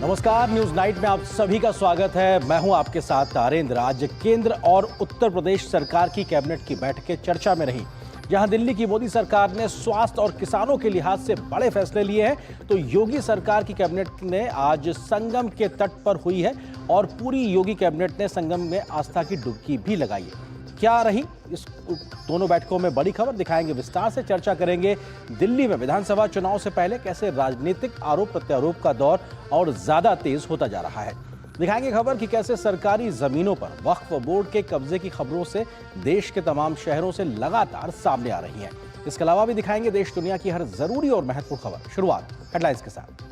नमस्कार, news night में आप सभी का स्वागत है। मैं हूं आपके साथ तारेंद्र। आज केंद्र और उत्तर प्रदेश सरकार की कैबिनेट की बैठकें चर्चा में रही, जहां दिल्ली की मोदी सरकार ने स्वास्थ्य और किसानों के लिहाज से बड़े फैसले लिए हैं, तो योगी सरकार की कैबिनेट ने आज संगम के तट पर हुई है और पूरी योगी कैबिनेट ने संगम में आस्था की डुबकी भी लगाई है। क्या रही इस दोनों बैठकों में बड़ी खबर, दिखाएंगे, विस्तार से चर्चा करेंगे। दिल्ली में विधानसभा चुनाव से पहले कैसे राजनीतिक आरोप प्रत्यारोप का दौर और ज्यादा तेज होता जा रहा है। दिखाएंगे खबर कि कैसे सरकारी जमीनों पर वक्फ बोर्ड के कब्जे की खबरों से देश के तमाम शहरों से लगातार सामने आ रही हैं। इसके अलावा भी दिखाएंगे देश दुनिया की हर जरूरी और महत्वपूर्ण खबर। शुरुआत हेडलाइंस के साथ।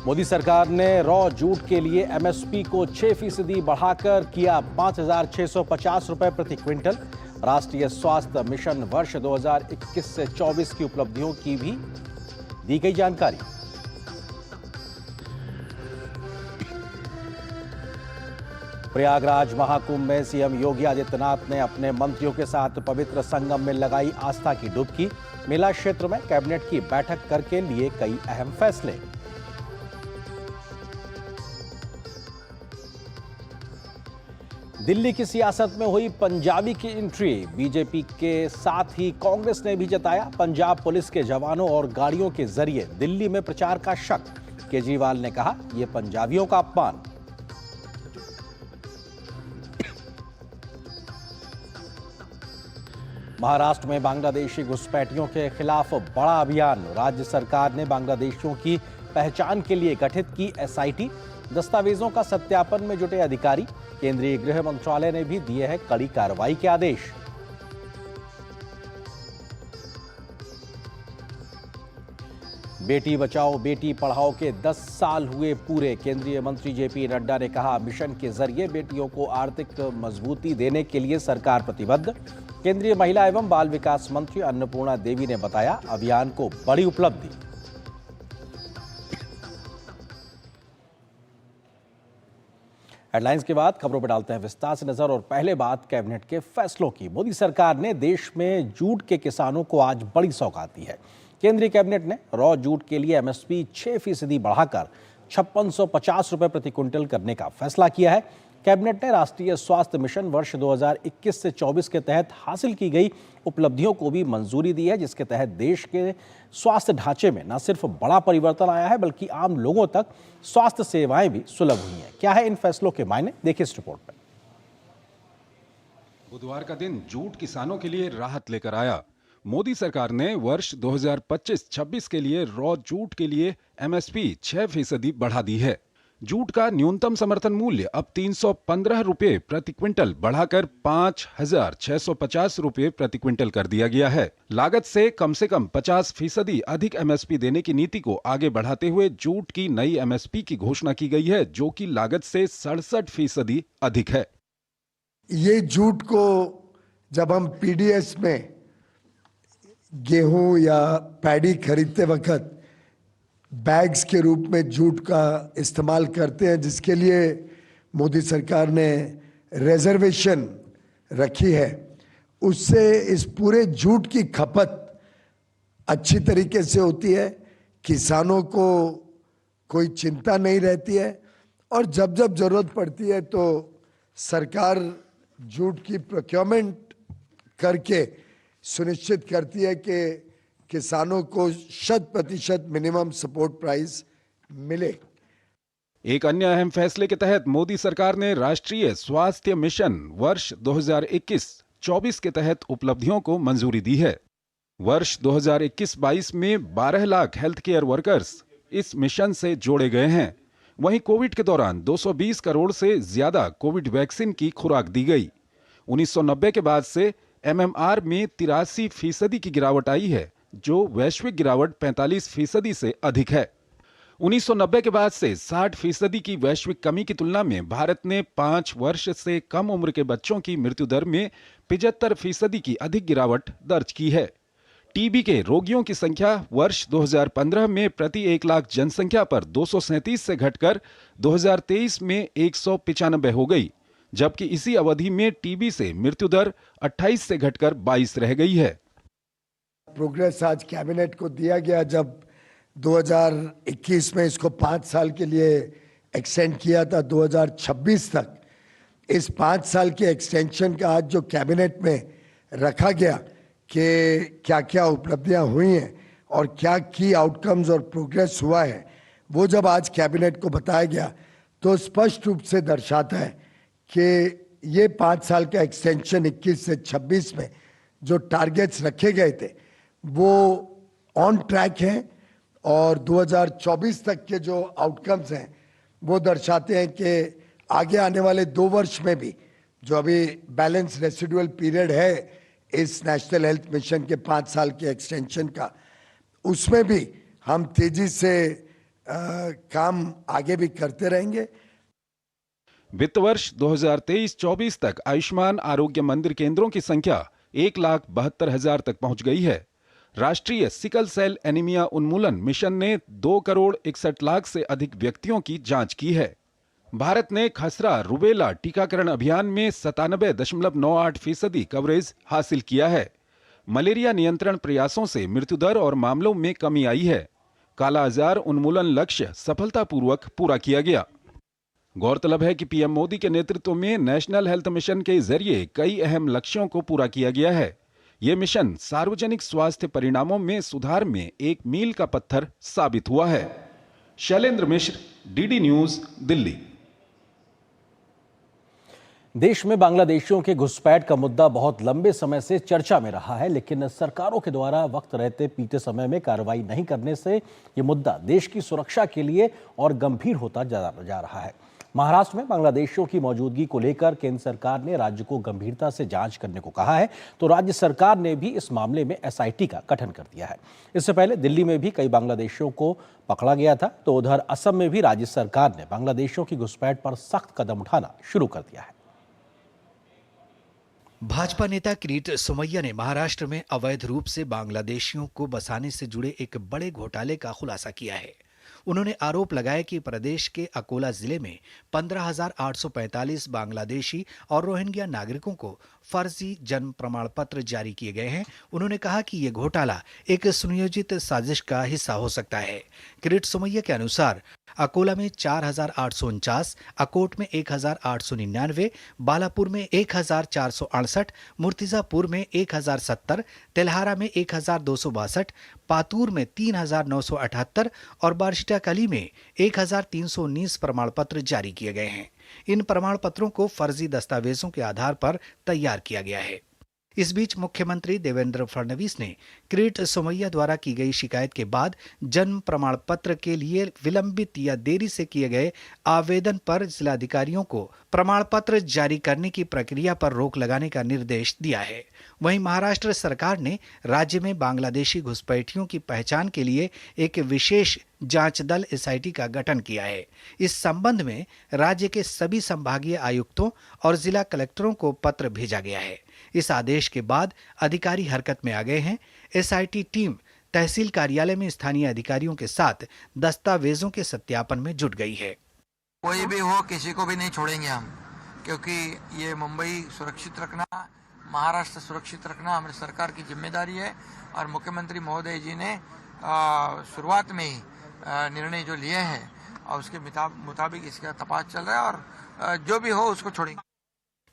मोदी सरकार ने रॉ जूट के लिए एमएसपी को 6% बढ़ाकर किया 5,650 रुपए प्रति क्विंटल। राष्ट्रीय स्वास्थ्य मिशन वर्ष 2021 से 24 की उपलब्धियों की भी दी गई जानकारी। प्रयागराज महाकुंभ में सीएम योगी आदित्यनाथ ने अपने मंत्रियों के साथ पवित्र संगम में लगाई आस्था की डुबकी। मेला क्षेत्र में कैबिनेट की बैठक करके लिए कई अहम फैसले। दिल्ली की सियासत में हुई पंजाबी की एंट्री। बीजेपी के साथ ही कांग्रेस ने भी जताया पंजाब पुलिस के जवानों और गाड़ियों के जरिए दिल्ली में प्रचार का शक। केजरीवाल ने कहा, यह पंजाबियों का अपमान। महाराष्ट्र में बांग्लादेशी घुसपैठियों के खिलाफ बड़ा अभियान। राज्य सरकार ने बांग्लादेशियों की पहचान के लिए गठित की एसआईटी। दस्तावेजों का सत्यापन में जुटे अधिकारी। केंद्रीय गृह मंत्रालय ने भी दिए हैं कड़ी कार्रवाई के आदेश। बेटी बचाओ बेटी पढ़ाओ के 10 साल हुए पूरे। केंद्रीय मंत्री जेपी नड्डा ने कहा, मिशन के जरिए बेटियों को आर्थिक मजबूती देने के लिए सरकार प्रतिबद्ध। केंद्रीय महिला एवं बाल विकास मंत्री अन्नपूर्णा देवी ने बताया, अभियान को बड़ी उपलब्धि। हेडलाइंस के बाद खबरों पर डालते हैं विस्तार से नजर, और पहले बात कैबिनेट के फैसलों की। मोदी सरकार ने देश में जूट के किसानों को आज बड़ी सौगात दी है। केंद्रीय कैबिनेट ने रॉ जूट के लिए एमएसपी 6% बढ़ाकर 5650 रुपए प्रति क्विंटल करने का फैसला किया है। कैबिनेट ने राष्ट्रीय स्वास्थ्य मिशन वर्ष 2021 से 24 के तहत हासिल की गई उपलब्धियों को भी मंजूरी दी है, जिसके तहत देश के स्वास्थ्य ढांचे में न सिर्फ बड़ा परिवर्तन आया है, बल्कि आम लोगों तक स्वास्थ्य सेवाएं भी सुलभ हुई हैं। क्या है इन फैसलों के मायने, देखिए इस रिपोर्ट में। बुधवार का दिन जूट किसानों के लिए राहत लेकर आया। मोदी सरकार ने वर्ष 2025-26 के लिए रॉ जूट के लिए एमएसपी 6% बढ़ा दी है। जूट का न्यूनतम समर्थन मूल्य अब 315 रुपए प्रति क्विंटल बढ़ाकर 5,650 रुपए प्रति क्विंटल कर दिया गया है। लागत से कम 50% अधिक एमएसपी देने की नीति को आगे बढ़ाते हुए जूट की नई एमएसपी की घोषणा की गई है, जो कि लागत से 67% अधिक है। ये जूट को जब हम पीडीएस में गेहूं या पैडी खरीदते वक्त बैग्स के रूप में जूट का इस्तेमाल करते हैं, जिसके लिए मोदी सरकार ने रिजर्वेशन रखी है, उससे इस पूरे जूट की खपत अच्छी तरीके से होती है। किसानों को कोई चिंता नहीं रहती है और जब जब जरूरत पड़ती है तो सरकार जूट की प्रोक्योरमेंट करके सुनिश्चित करती है कि किसानों को 100% मिनिमम सपोर्ट प्राइस मिले। एक अन्य अहम फैसले के तहत मोदी सरकार ने राष्ट्रीय स्वास्थ्य मिशन वर्ष 2021-24 के तहत उपलब्धियों को मंजूरी दी है। वर्ष 2021-22 में 12 लाख हेल्थ केयर वर्कर्स इस मिशन से जोड़े गए हैं। वहीं कोविड के दौरान 220 करोड़ से ज्यादा कोविड वैक्सीन की खुराक दी गई। 1990 के बाद से एमएमआर में 83% की गिरावट आई है, जो वैश्विक गिरावट 45% से अधिक है। 1990 के बाद से 60% की वैश्विक कमी की तुलना में भारत ने 5 वर्ष से कम उम्र के बच्चों की मृत्यु दर में 75% की अधिक गिरावट दर्ज की है। टीबी के रोगियों की संख्या वर्ष 2015 में प्रति 1 लाख जनसंख्या पर 237 से घटकर 2023 में 195 हो गई, जबकि इसी अवधि में टीबी से मृत्यु दर 28 से घटकर 22 रह गई है। प्रोग्रेस आज कैबिनेट को दिया गया, जब 2021 में इसको 5 साल के लिए एक्सटेंड किया था 2026 तक। इस 5 साल के एक्सटेंशन का आज जो कैबिनेट में रखा गया कि क्या क्या उपलब्धियां हुई हैं और क्या की आउटकम्स और प्रोग्रेस हुआ है, वो जब आज कैबिनेट को बताया गया तो स्पष्ट रूप से दर्शाता है कि ये 5 साल का एक्सटेंशन 21 से 26 में जो टारगेट्स रखे गए थे वो ऑन ट्रैक हैं और 2024 तक के जो आउटकम्स हैं वो दर्शाते हैं कि आगे आने वाले 2 वर्ष में भी जो अभी बैलेंस रेसिडुअल पीरियड है इस नेशनल हेल्थ मिशन के 5 साल के एक्सटेंशन का, उसमें भी हम तेजी से काम आगे भी करते रहेंगे। वित्त वर्ष 2023-24 तक आयुष्मान आरोग्य मंदिर केंद्रों की संख्या 1,72,000 तक पहुंच गई है। राष्ट्रीय सिकल सेल एनीमिया उन्मूलन मिशन ने 2,61,00,000 से अधिक व्यक्तियों की जांच की है। भारत ने खसरा रुबेला टीकाकरण अभियान में 97.98% कवरेज हासिल किया है। मलेरिया नियंत्रण प्रयासों से मृत्युदर और मामलों में कमी आई है। कालाजार उन्मूलन लक्ष्य सफलतापूर्वक पूरा किया गया। गौरतलब है कि पीएम मोदी के नेतृत्व में नेशनल हेल्थ मिशन के जरिए कई अहम लक्ष्यों को पूरा किया गया है। ये मिशन सार्वजनिक स्वास्थ्य परिणामों में सुधार में एक मील का पत्थर साबित हुआ है। शैलेंद्र मिश्र, डीडी न्यूज, दिल्ली। देश में बांग्लादेशियों के घुसपैठ का मुद्दा बहुत लंबे समय से चर्चा में रहा है, लेकिन सरकारों के द्वारा वक्त रहते बीते समय में कार्रवाई नहीं करने से ये मुद्दा देश की सुरक्षा के लिए और गंभीर होता जा रहा है। महाराष्ट्र में बांग्लादेशियों की मौजूदगी को लेकर केंद्र सरकार ने राज्य को गंभीरता से जांच करने को कहा है, तो राज्य सरकार ने भी इस मामले में एसआईटी का गठन कर दिया है। इससे पहले दिल्ली में भी कई बांग्लादेशियों को पकड़ा गया था, तो उधर असम में भी राज्य सरकार ने बांग्लादेशियों की घुसपैठ पर सख्त कदम उठाना शुरू कर दिया है। भाजपा नेता किरीट सोमैया ने महाराष्ट्र में अवैध रूप से बांग्लादेशियों को बसाने से जुड़े एक बड़े घोटाले का खुलासा किया है। उन्होंने आरोप लगाया कि प्रदेश के अकोला जिले में 15,845 बांग्लादेशी और रोहिंग्या नागरिकों को फर्जी जन्म प्रमाण पत्र जारी किए गए हैं। उन्होंने कहा कि यह घोटाला एक सुनियोजित साजिश का हिस्सा हो सकता है। किरीट सोमैया के अनुसार अकोला में 4,849, अकोट में 1,899, बालापुर में 1,468, मुर्तिजापुर में 1,070, तेल्हारा में 1,262, पातूर में 3,978 और बारशिटाकली में 1,319 प्रमाण पत्र जारी किए गए हैं। इन प्रमाण पत्रों को फर्जी दस्तावेजों के आधार पर तैयार किया गया है। इस बीच मुख्यमंत्री देवेंद्र फडणवीस ने किरीट सोमैया द्वारा की गई शिकायत के बाद जन्म प्रमाण पत्र के लिए विलंबित या देरी से किए गए आवेदन पर जिलाधिकारियों को प्रमाण पत्र जारी करने की प्रक्रिया पर रोक लगाने का निर्देश दिया है। वहीं महाराष्ट्र सरकार ने राज्य में बांग्लादेशी घुसपैठियों की पहचान के लिए एक विशेष जांच दल एसआईटी का गठन किया है। इस संबंध में राज्य के सभी संभागीय आयुक्तों और जिला कलेक्टरों को पत्र भेजा गया है। इस आदेश के बाद अधिकारी हरकत में आ गए हैं। एसआईटी टीम तहसील कार्यालय में स्थानीय अधिकारियों के साथ दस्तावेजों के सत्यापन में जुट गई है। कोई भी हो, किसी को भी नहीं छोड़ेंगे हम, क्योंकि ये मुंबई सुरक्षित रखना, महाराष्ट्र सुरक्षित रखना हमारी सरकार की जिम्मेदारी है। और मुख्यमंत्री महोदय जी ने शुरुआत में ही निर्णय जो लिए हैं और उसके मुताबिक इसका तपास चल रहा है और जो भी हो उसको छोड़ेंगे।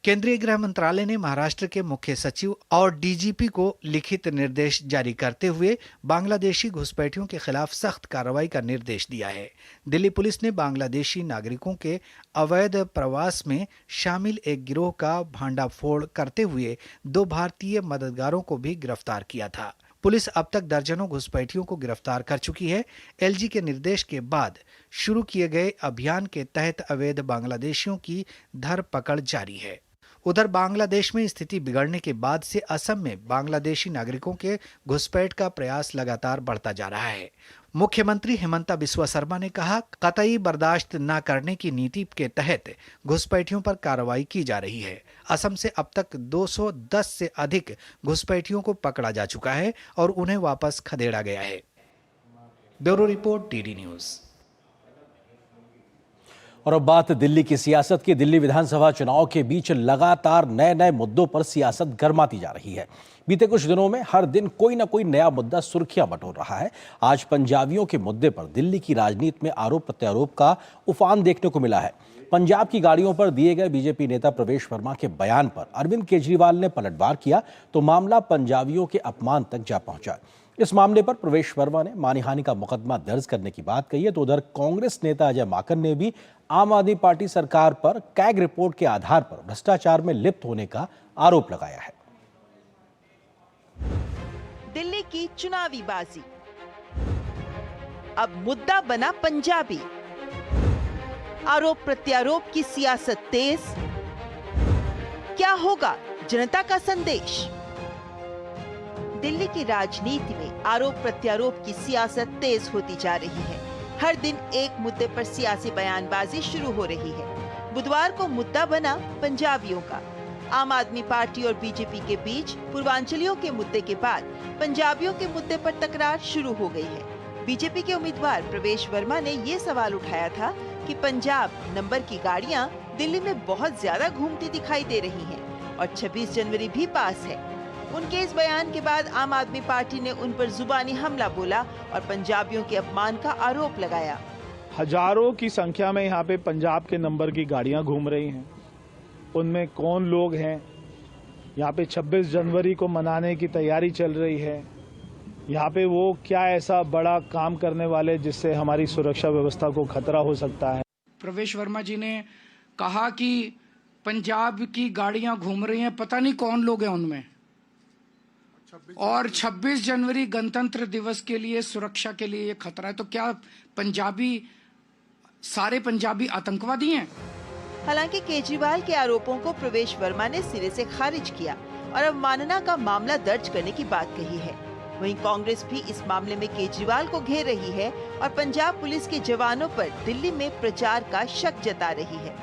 केंद्रीय गृह मंत्रालय ने महाराष्ट्र के मुख्य सचिव और डीजीपी को लिखित निर्देश जारी करते हुए बांग्लादेशी घुसपैठियों के खिलाफ सख्त कार्रवाई का निर्देश दिया है। दिल्ली पुलिस ने बांग्लादेशी नागरिकों के अवैध प्रवास में शामिल एक गिरोह का भांडाफोड़ करते हुए 2 भारतीय मददगारों को भी गिरफ्तार किया था। पुलिस अब तक दर्जनों घुसपैठियों को गिरफ्तार कर चुकी है। एलजी के निर्देश के बाद शुरू किए गए अभियान के तहत अवैध बांग्लादेशियों की धरपकड़ जारी है। उधर बांग्लादेश में स्थिति बिगड़ने के बाद से असम में बांग्लादेशी नागरिकों के घुसपैठ का प्रयास लगातार बढ़ता जा रहा है। मुख्यमंत्री हिमंता बिस्वा शर्मा ने कहा, कतई बर्दाश्त न करने की नीति के तहत घुसपैठियों पर कार्रवाई की जा रही है। असम से अब तक 210 से अधिक घुसपैठियों को पकड़ा जा चुका है और उन्हें वापस खदेड़ा गया है। Bureau report, DD news. और अब बात दिल्ली की सियासत की। दिल्ली विधानसभा चुनाव के बीच लगातार नए नए मुद्दों पर सियासत गर्माती जा रही है। बीते कुछ दिनों में हर दिन कोई ना कोई नया मुद्दा सुर्खियां बटोर रहा है। आज पंजाबियों के मुद्दे पर दिल्ली की राजनीति में आरोप प्रत्यारोप का उफान देखने को मिला है। पंजाब की गाड़ियों पर दिए गए बीजेपी नेता प्रवेश वर्मा के बयान पर अरविंद केजरीवाल ने पलटवार किया तो मामला पंजाबियों के अपमान तक जा पहुंचा। इस मामले पर प्रवेश वर्मा ने मानहानि का मुकदमा दर्ज करने की बात कही है तो उधर कांग्रेस नेता अजय माकन ने भी आम आदमी पार्टी सरकार पर कैग रिपोर्ट के आधार पर भ्रष्टाचार में लिप्त होने का आरोप लगाया है। दिल्ली की चुनावी बाजी, अब मुद्दा बना पंजाबी। आरोप प्रत्यारोप की सियासत तेज, क्या होगा जनता का संदेश? दिल्ली की राजनीति में आरोप प्रत्यारोप की सियासत तेज होती जा रही है। हर दिन एक मुद्दे पर सियासी बयानबाजी शुरू हो रही है। बुधवार को मुद्दा बना पंजाबियों का। आम आदमी पार्टी और बीजेपी के बीच पूर्वांचलियों के मुद्दे के बाद पंजाबियों के मुद्दे पर तकरार शुरू हो गई है। बीजेपी के उम्मीदवार प्रवेश वर्मा ने ये सवाल उठाया था कि पंजाब नंबर की गाड़ियां दिल्ली में बहुत ज्यादा घूमती दिखाई दे रही हैं और 26 जनवरी भी पास है। उनके इस बयान के बाद आम आदमी पार्टी ने उन पर जुबानी हमला बोला और पंजाबियों के अपमान का आरोप लगाया। हजारों की संख्या में यहाँ पे पंजाब के नंबर की गाड़ियां घूम रही हैं। उनमें कौन लोग हैं? यहाँ पे 26 जनवरी को मनाने की तैयारी चल रही है। यहाँ पे वो क्या ऐसा बड़ा काम करने वाले जिससे हमारी सुरक्षा व्यवस्था को खतरा हो सकता है? प्रवेश वर्मा जी ने कहा कि पंजाब की गाड़ियां घूम रही हैं, पता नहीं कौन लोग हैं उनमें, और 26 जनवरी गणतंत्र दिवस के लिए सुरक्षा के लिए ये खतरा है। तो क्या सारे पंजाबी आतंकवादी हैं? हालांकि केजरीवाल के आरोपों को प्रवेश वर्मा ने सिरे से खारिज किया और अवमानना का मामला दर्ज करने की बात कही है। वहीं कांग्रेस भी इस मामले में केजरीवाल को घेर रही है और पंजाब पुलिस के जवानों पर दिल्ली में प्रचार का शक जता रही है।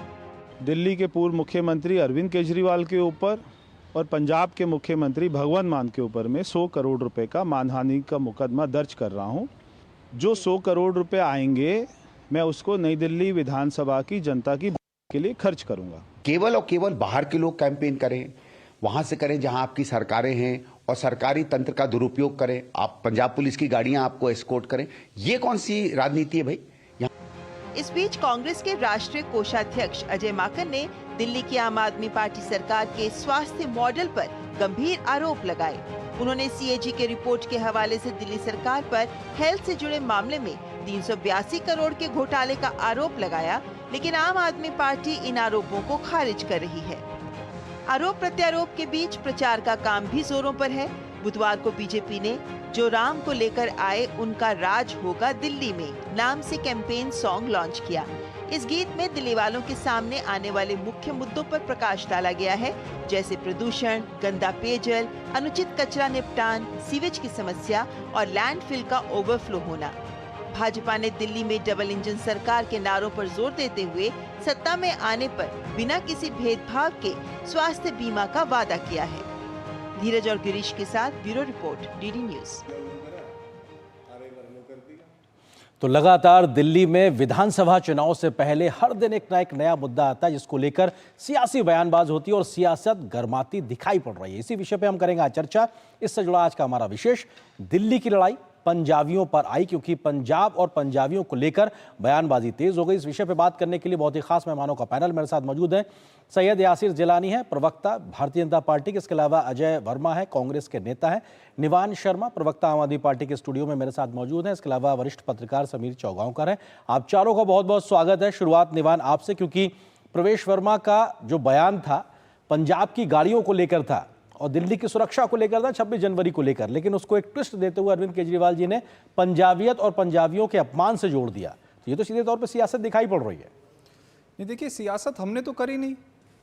दिल्ली के पूर्व मुख्यमंत्री अरविंद केजरीवाल के ऊपर और पंजाब के मुख्यमंत्री भगवंत मान के ऊपर में 100 करोड़ रुपए का मानहानि का मुकदमा दर्ज कर रहा हूं। जो 100 करोड़ रुपए आएंगे मैं उसको नई दिल्ली विधानसभा की जनता की के लिए खर्च करूंगा। केवल और केवल बाहर के लोग कैंपेन करें, वहां से करें जहां आपकी सरकारें हैं और सरकारी तंत्र का दुरुपयोग करें। आप पंजाब पुलिस की गाड़ियां आपको एस्कॉर्ट करें, ये कौन सी राजनीति है भाई? इस बीच कांग्रेस के राष्ट्रीय कोषाध्यक्ष अजय माकन ने दिल्ली की आम आदमी पार्टी सरकार के स्वास्थ्य मॉडल पर गंभीर आरोप लगाए। उन्होंने सीएजी के रिपोर्ट के हवाले से दिल्ली सरकार पर हेल्थ से जुड़े मामले में 382 करोड़ के घोटाले का आरोप लगाया, लेकिन आम आदमी पार्टी इन आरोपों को खारिज कर रही है। आरोप प्रत्यारोप के बीच प्रचार का काम भी जोरों पर है। बुधवार को बीजेपी ने जो राम को लेकर आए उनका राज होगा दिल्ली में नाम से कैंपेन सॉन्ग लॉन्च किया। इस गीत में दिल्ली वालों के सामने आने वाले मुख्य मुद्दों पर प्रकाश डाला गया है, जैसे प्रदूषण, गंदा पेयजल, अनुचित कचरा निपटान, सीवेज की समस्या और लैंडफिल का ओवरफ्लो होना। भाजपा ने दिल्ली में डबल इंजन सरकार के नारों पर जोर देते हुए सत्ता में आने पर बिना किसी भेदभाव के स्वास्थ्य बीमा का वादा किया है। धीरज और गिरीश के साथ ब्यूरो रिपोर्ट, डीडी न्यूज। तो लगातार दिल्ली में विधानसभा चुनाव से पहले हर दिन एक नया मुद्दा आता है जिसको लेकर सियासी बयानबाज होती है और सियासत गर्माती दिखाई पड़ रही है। इसी विषय पे हम करेंगे आज चर्चा। इससे जुड़ा आज का हमारा विशेष, दिल्ली की लड़ाई पंजाबियों पर आई, क्योंकि पंजाब और पंजाबियों को लेकर बयानबाजी तेज हो गई। इस विषय पे बात करने के लिए बहुत ही खास मेहमानों का पैनल मेरे साथ मौजूद है। सैयद यासिर जिलानी है, प्रवक्ता भारतीय जनता पार्टी के। इसके अलावा अजय वर्मा है, कांग्रेस के नेता है। निवान शर्मा, प्रवक्ता आम आदमी पार्टी के स्टूडियो में मेरे साथ मौजूद हैं। इसके अलावा वरिष्ठ पत्रकार समीर चौगांवकर है। आप चारों का बहुत बहुत स्वागत है। शुरुआत निवान आपसे, क्योंकि प्रवेश वर्मा का जो बयान था पंजाब की गाड़ियों को लेकर था और दिल्ली की सुरक्षा को लेकर था, 26 जनवरी को लेकर, लेकिन उसको एक ट्विस्ट देते हुए अरविंद केजरीवाल जी ने पंजाबियत और पंजाबियों के अपमान से जोड़ दिया। तो ये तो सीधे तौर पर सियासत दिखाई पड़ रही है। नहीं, देखिए, सियासत हमने तो करी नहीं,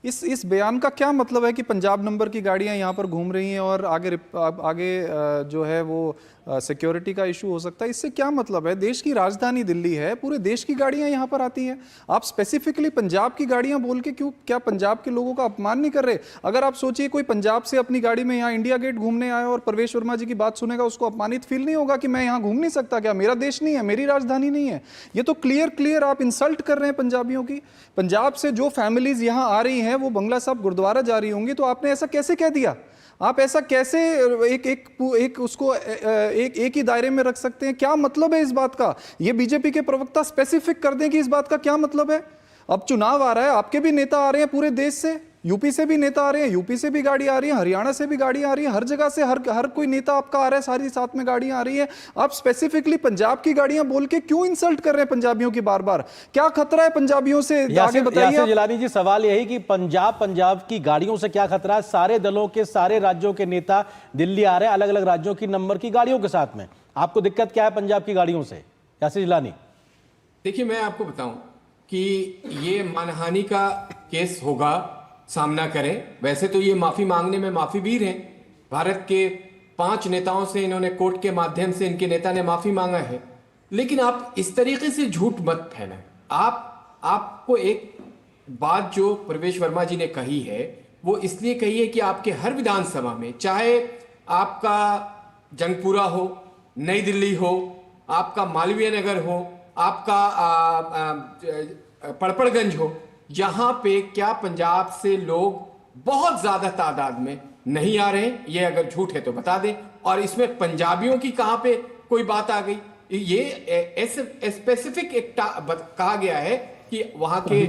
इस बयान का क्या मतलब है कि पंजाब नंबर की गाड़ियां यहाँ पर घूम रही हैं और आगे जो है वो सिक्योरिटी का इशू हो सकता है? इससे क्या मतलब है? देश की राजधानी दिल्ली है, पूरे देश की गाड़ियां यहाँ पर आती हैं। आप स्पेसिफिकली पंजाब की गाड़ियां बोल के क्यों, क्या पंजाब के लोगों का अपमान नहीं कर रहे? अगर आप सोचिए कोई पंजाब से अपनी गाड़ी में यहाँ इंडिया गेट घूमने आए और प्रवेश वर्मा जी की बात सुनेगा, उसको अपमानित फील नहीं होगा कि मैं यहाँ घूम नहीं सकता? क्या मेरा देश नहीं है, मेरी राजधानी नहीं है? ये तो क्लियर आप इंसल्ट कर रहे हैं पंजाबियों की। पंजाब से जो फैमिलीज यहाँ आ रही हैं वो बंगला साहब गुरुद्वारा जा रही होंगी, तो आपने ऐसा कैसे कह दिया? आप ऐसा कैसे एक ही दायरे में रख सकते हैं? क्या मतलब है इस बात का? ये बीजेपी के प्रवक्ता स्पेसिफिक कर दें कि इस बात का क्या मतलब है। अब चुनाव आ रहा है, आपके भी नेता आ रहे हैं पूरे देश से, यूपी से भी नेता आ रहे हैं, यूपी से भी गाड़ी आ रही है, हरियाणा से भी गाड़ी आ रही है, हर जगह से हर कोई नेता आपका आ रहा है, सारी साथ में गाड़ियां आ रही है। आप स्पेसिफिकली पंजाब की गाड़ियां बोल के क्यों इंसल्ट कर रहे हैं पंजाबियों की बार बार? क्या खतरा है पंजाबियों से? आगे बताइए। यासिर जिलानी जी, सवाल यही कि पंजाब की गाड़ियों से क्या खतरा है? सारे दलों के, सारे राज्यों के नेता दिल्ली आ रहे हैं अलग अलग राज्यों की नंबर की गाड़ियों के साथ में। आपको दिक्कत क्या है पंजाब की गाड़ियों से, यासिर जिलानी? देखिए, मैं आपको बताऊं कि ये मानहानि का केस होगा, सामना करें। वैसे तो ये माफी मांगने में माफीवीर हैं। भारत के 5 नेताओं से इन्होंने कोर्ट के माध्यम से, इनके नेता ने माफी मांगा है। लेकिन आप इस तरीके से झूठ मत फैलाएं। आपको एक बात जो प्रवेश वर्मा जी ने कही है वो इसलिए कही है कि आपके हर विधानसभा में, चाहे आपका जंगपुरा हो, नई दिल्ली हो, आपका मालवीय नगर हो, आपका पड़पड़गंज हो, यहां पे क्या पंजाब से लोग बहुत ज्यादा तादाद में नहीं आ रहे हैं? ये अगर झूठ है तो बता दें। और इसमें पंजाबियों की कहां पे कोई बात आ गई? ये स्पेसिफिक एक कहा गया है कि वहां के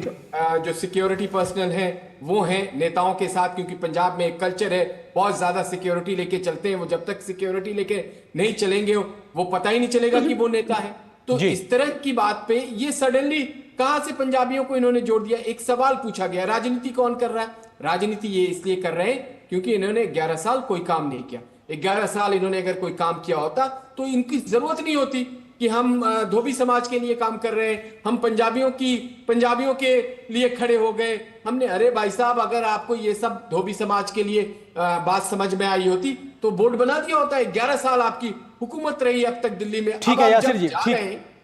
जो सिक्योरिटी पर्सनल हैं वो हैं नेताओं के साथ, क्योंकि पंजाब में एक कल्चर है, बहुत ज्यादा सिक्योरिटी लेके चलते हैं। वो जब तक सिक्योरिटी लेके नहीं चलेंगे वो पता ही नहीं चलेगा कि वो नेता है। तो इस तरह की बात पे ये सडनली कहां से पंजाबियों को इन्होंने जोड़ दिया? एक सवाल पूछा गया, राजनीति कौन कर रहा है? राजनीति ये इसलिए कर रहे हैं क्योंकि इन्होंने 11 साल कोई काम नहीं किया। 11 साल इन्होंने अगर कोई काम किया होता तो इनकी जरूरत नहीं होती कि हम धोबी समाज के लिए काम कर रहे हैं, हम पंजाबियों के लिए खड़े हो गए हमने। अरे भाई साहब, अगर आपको ये सब धोबी समाज के लिए बात समझ में आई होती तो बोर्ड बना दिया होता है। 11 साल आपकी हुकूमत रही अब तक दिल्ली में। ठीक है यासिर जी,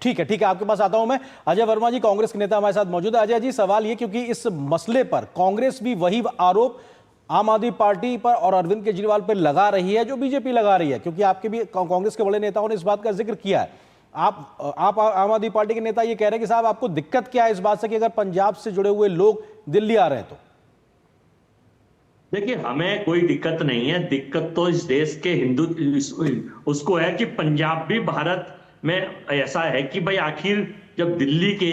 ठीक है आपके पास आता हूं मैं। अजय वर्मा जी, कांग्रेस के नेता हमारे साथ मौजूद है। अजय जी, सवाल ये, क्योंकि इस मसले पर कांग्रेस भी वही आरोप आम आदमी पार्टी पर और अरविंद केजरीवाल पर लगा रही है जो बीजेपी लगा रही है, क्योंकि आपके भी कांग्रेस के बड़े नेताओं ने इस बात का जिक्र किया है। आप आम आदमी पार्टी के नेता ये कह रहे हैं कि साहब आपको दिक्कत क्या है इस बात से कि अगर पंजाब से जुड़े हुए लोग दिल्ली आ रहे हैं तो? देखिए, हमें कोई दिक्कत नहीं है। दिक्कत तो इस देश के हिंदू उसको है कि पंजाब भी भारत में ऐसा है कि भाई आखिर जब दिल्ली के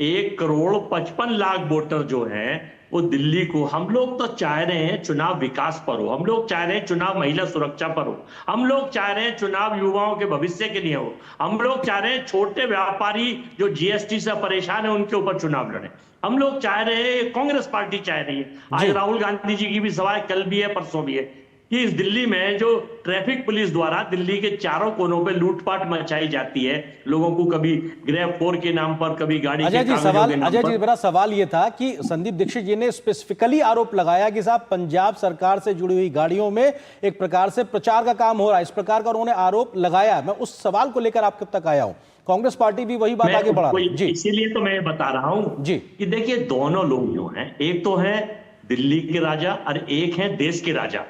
1 करोड़ 55 लाख वोटर जो हैं वो दिल्ली को, हम लोग तो चाह रहे हैं चुनाव विकास पर हो, हम लोग चाह रहे हैं चुनाव महिला सुरक्षा पर हो, हम लोग चाह रहे हैं चुनाव युवाओं के भविष्य के लिए हो, हम लोग चाह रहे हैं छोटे व्यापारी जो जीएसटी से परेशान है उनके ऊपर चुनाव लड़े, हम लोग चाह रहे हैं, कांग्रेस पार्टी चाह रही है। आज राहुल गांधी जी की भी सभा कल भी है, परसों भी है कि इस दिल्ली में जो ट्रैफिक पुलिस द्वारा दिल्ली के चारों कोनों पे लूटपाट मचाई जाती है, लोगों को कभी ग्रैब 4 के नाम पर, कभी गाड़ी के कागजों के नाम पर। अजय जी, मेरा सवाल ये था कि संदीप दीक्षित जी ने स्पेसिफिकली आरोप लगाया कि साहब पंजाब सरकार से जुड़ी हुई गाड़ियों में एक प्रकार से प्रचार का काम हो रहा है, इस प्रकार का उन्होंने आरोप लगाया। मैं उस सवाल को लेकर आप कब तक आया हूं, कांग्रेस पार्टी भी वही बात आगे बढ़ा रही है। इसीलिए तो मैं बता रहा हूं जी कि देखिए, दोनों लोग जो हैं, एक तो है दिल्ली के राजा और एक है देश के राजा।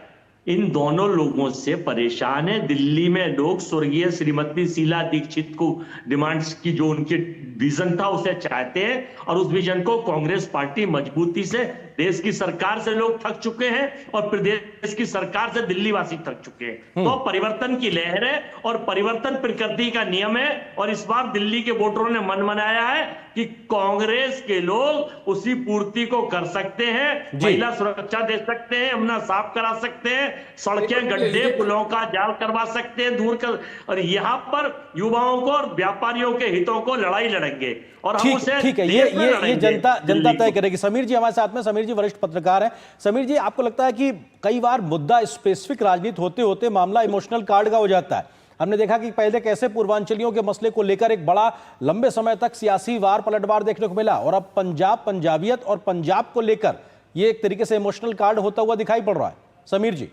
इन दोनों लोगों से परेशान है दिल्ली में लोग। स्वर्गीय श्रीमती शीला दीक्षित को डिमांड्स की जो उनके विजन था उसे चाहते हैं, और उस विजन को कांग्रेस पार्टी मजबूती से, देश की सरकार से लोग थक चुके हैं और प्रदेश की सरकार से दिल्ली वासी थक चुके हैं। तो परिवर्तन की लहर है और परिवर्तन प्रकृति का नियम है, और इस बार दिल्ली के वोटरों ने मन बनाया है कि कांग्रेस के लोग उसी पूर्ति को कर सकते हैं, महिला सुरक्षा दे सकते हैं, यमुना साफ करा सकते हैं, सड़कें, गड्ढे, पुलों का जाल करवा सकते हैं दूर कर, और यहां पर युवाओं को और व्यापारियों के हितों को लड़ाई लड़ेंगे और हम उसे ठीक है, ये जनता तय करेगी। समीर जी हमारे साथ में, समीर जी वरिष्ठ पत्रकार हैं। समीर जी, आपको लगता है कि कई बार मुद्दा स्पेसिफिक राजनीति होते होते मामला इमोशनल कार्ड का हो जाता है? हमने देखा कि पहले कैसे पूर्वांचलियों के मसले को लेकर एक बड़ा लंबे समय तक सियासी वार पलटवार देखने को मिला, और अब पंजाब, पंजाबियत और पंजाब को लेकर ये एक तरीके से इमोशनल कार्ड होता हुआ दिखाई पड़ रहा है। समीर जी।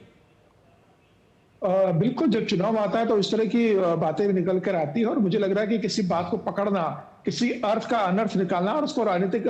बिल्कुल, जब चुनाव आता है तो इस तरह की बातें भी निकल कर आती है, और मुझे लग रहा है कि किसी बात को पकड़ना, किसी अर्थ का अनर्थ निकालना और उसको राजनीतिक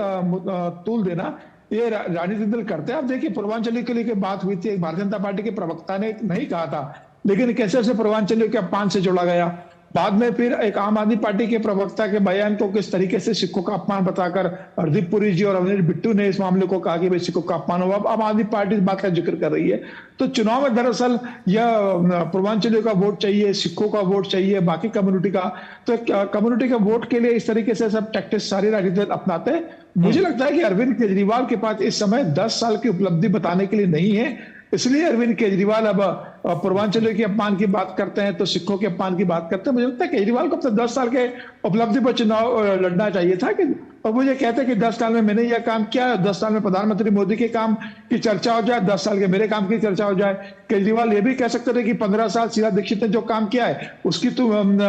तूल देना, ये राजनीतिक दल करते हैं। आप देखिए, पूर्वांचली के लिए बात हुई थी, भारतीय जनता पार्टी के प्रवक्ता ने नहीं कहा था, लेकिन कैसे उसे पूर्वांचलियों के अपमान से जोड़ा गया। बाद में फिर एक आम आदमी पार्टी के प्रवक्ता के बयान को किस तरीके से सिखों का अपमान बताकर हरदीप पुरी जी और अवनीश बिट्टू ने इस मामले को कहा कि भाई सिखों का अपमान हुआ। अब आम आदमी पार्टी इस बात का जिक्र कर रही है। तो चुनाव में दरअसल यह पूर्वांचलियों का वोट चाहिए, सिखों का वोट चाहिए, बाकी कम्युनिटी का, तो कम्युनिटी के वोट के लिए इस तरीके से सब टैक्टिक्स सारी राजनीति अपनाते हैं। मुझे लगता है कि अरविंद केजरीवाल के पास इस समय 10 साल की उपलब्धि बताने के लिए नहीं है, इसलिए अरविंद केजरीवाल अब पूर्वांचलियों के अपमान की बात करते हैं तो सिखों के अपमान की बात करते हैं। मुझे लगता है केजरीवाल को अब तक 10 साल के उपलब्धि पर चुनाव लड़ना चाहिए था कि, और मुझे कहते हैं कि 10 साल में मैंने यह काम किया, 10 साल में प्रधानमंत्री मोदी के काम की चर्चा हो जाए, 10 साल के मेरे काम की चर्चा हो जाए। केजरीवाल ये भी कह सकते थे कि 15 साल शीला दीक्षित ने जो काम किया है उसकी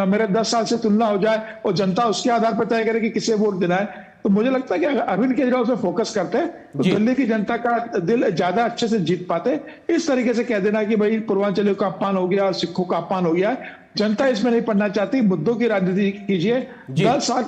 मेरे 10 साल से तुलना हो जाए और जनता उसके आधार पर तय करे कि किसे वोट देना है। तो मुझे लगता है कि अरविंद केजरीवाल पे फोकस करते हैं तो दिल्ली की जनता का दिल ज्यादा अच्छे से जीत पाते। इस तरीके से कह देना कि भाई पूर्वांचलियों का अपमान हो गया और सिखों का अपमान हो गया है, जनता इसमें नहीं पड़ना चाहती। मुद्दों की राजनीति कीजिए, 10 साल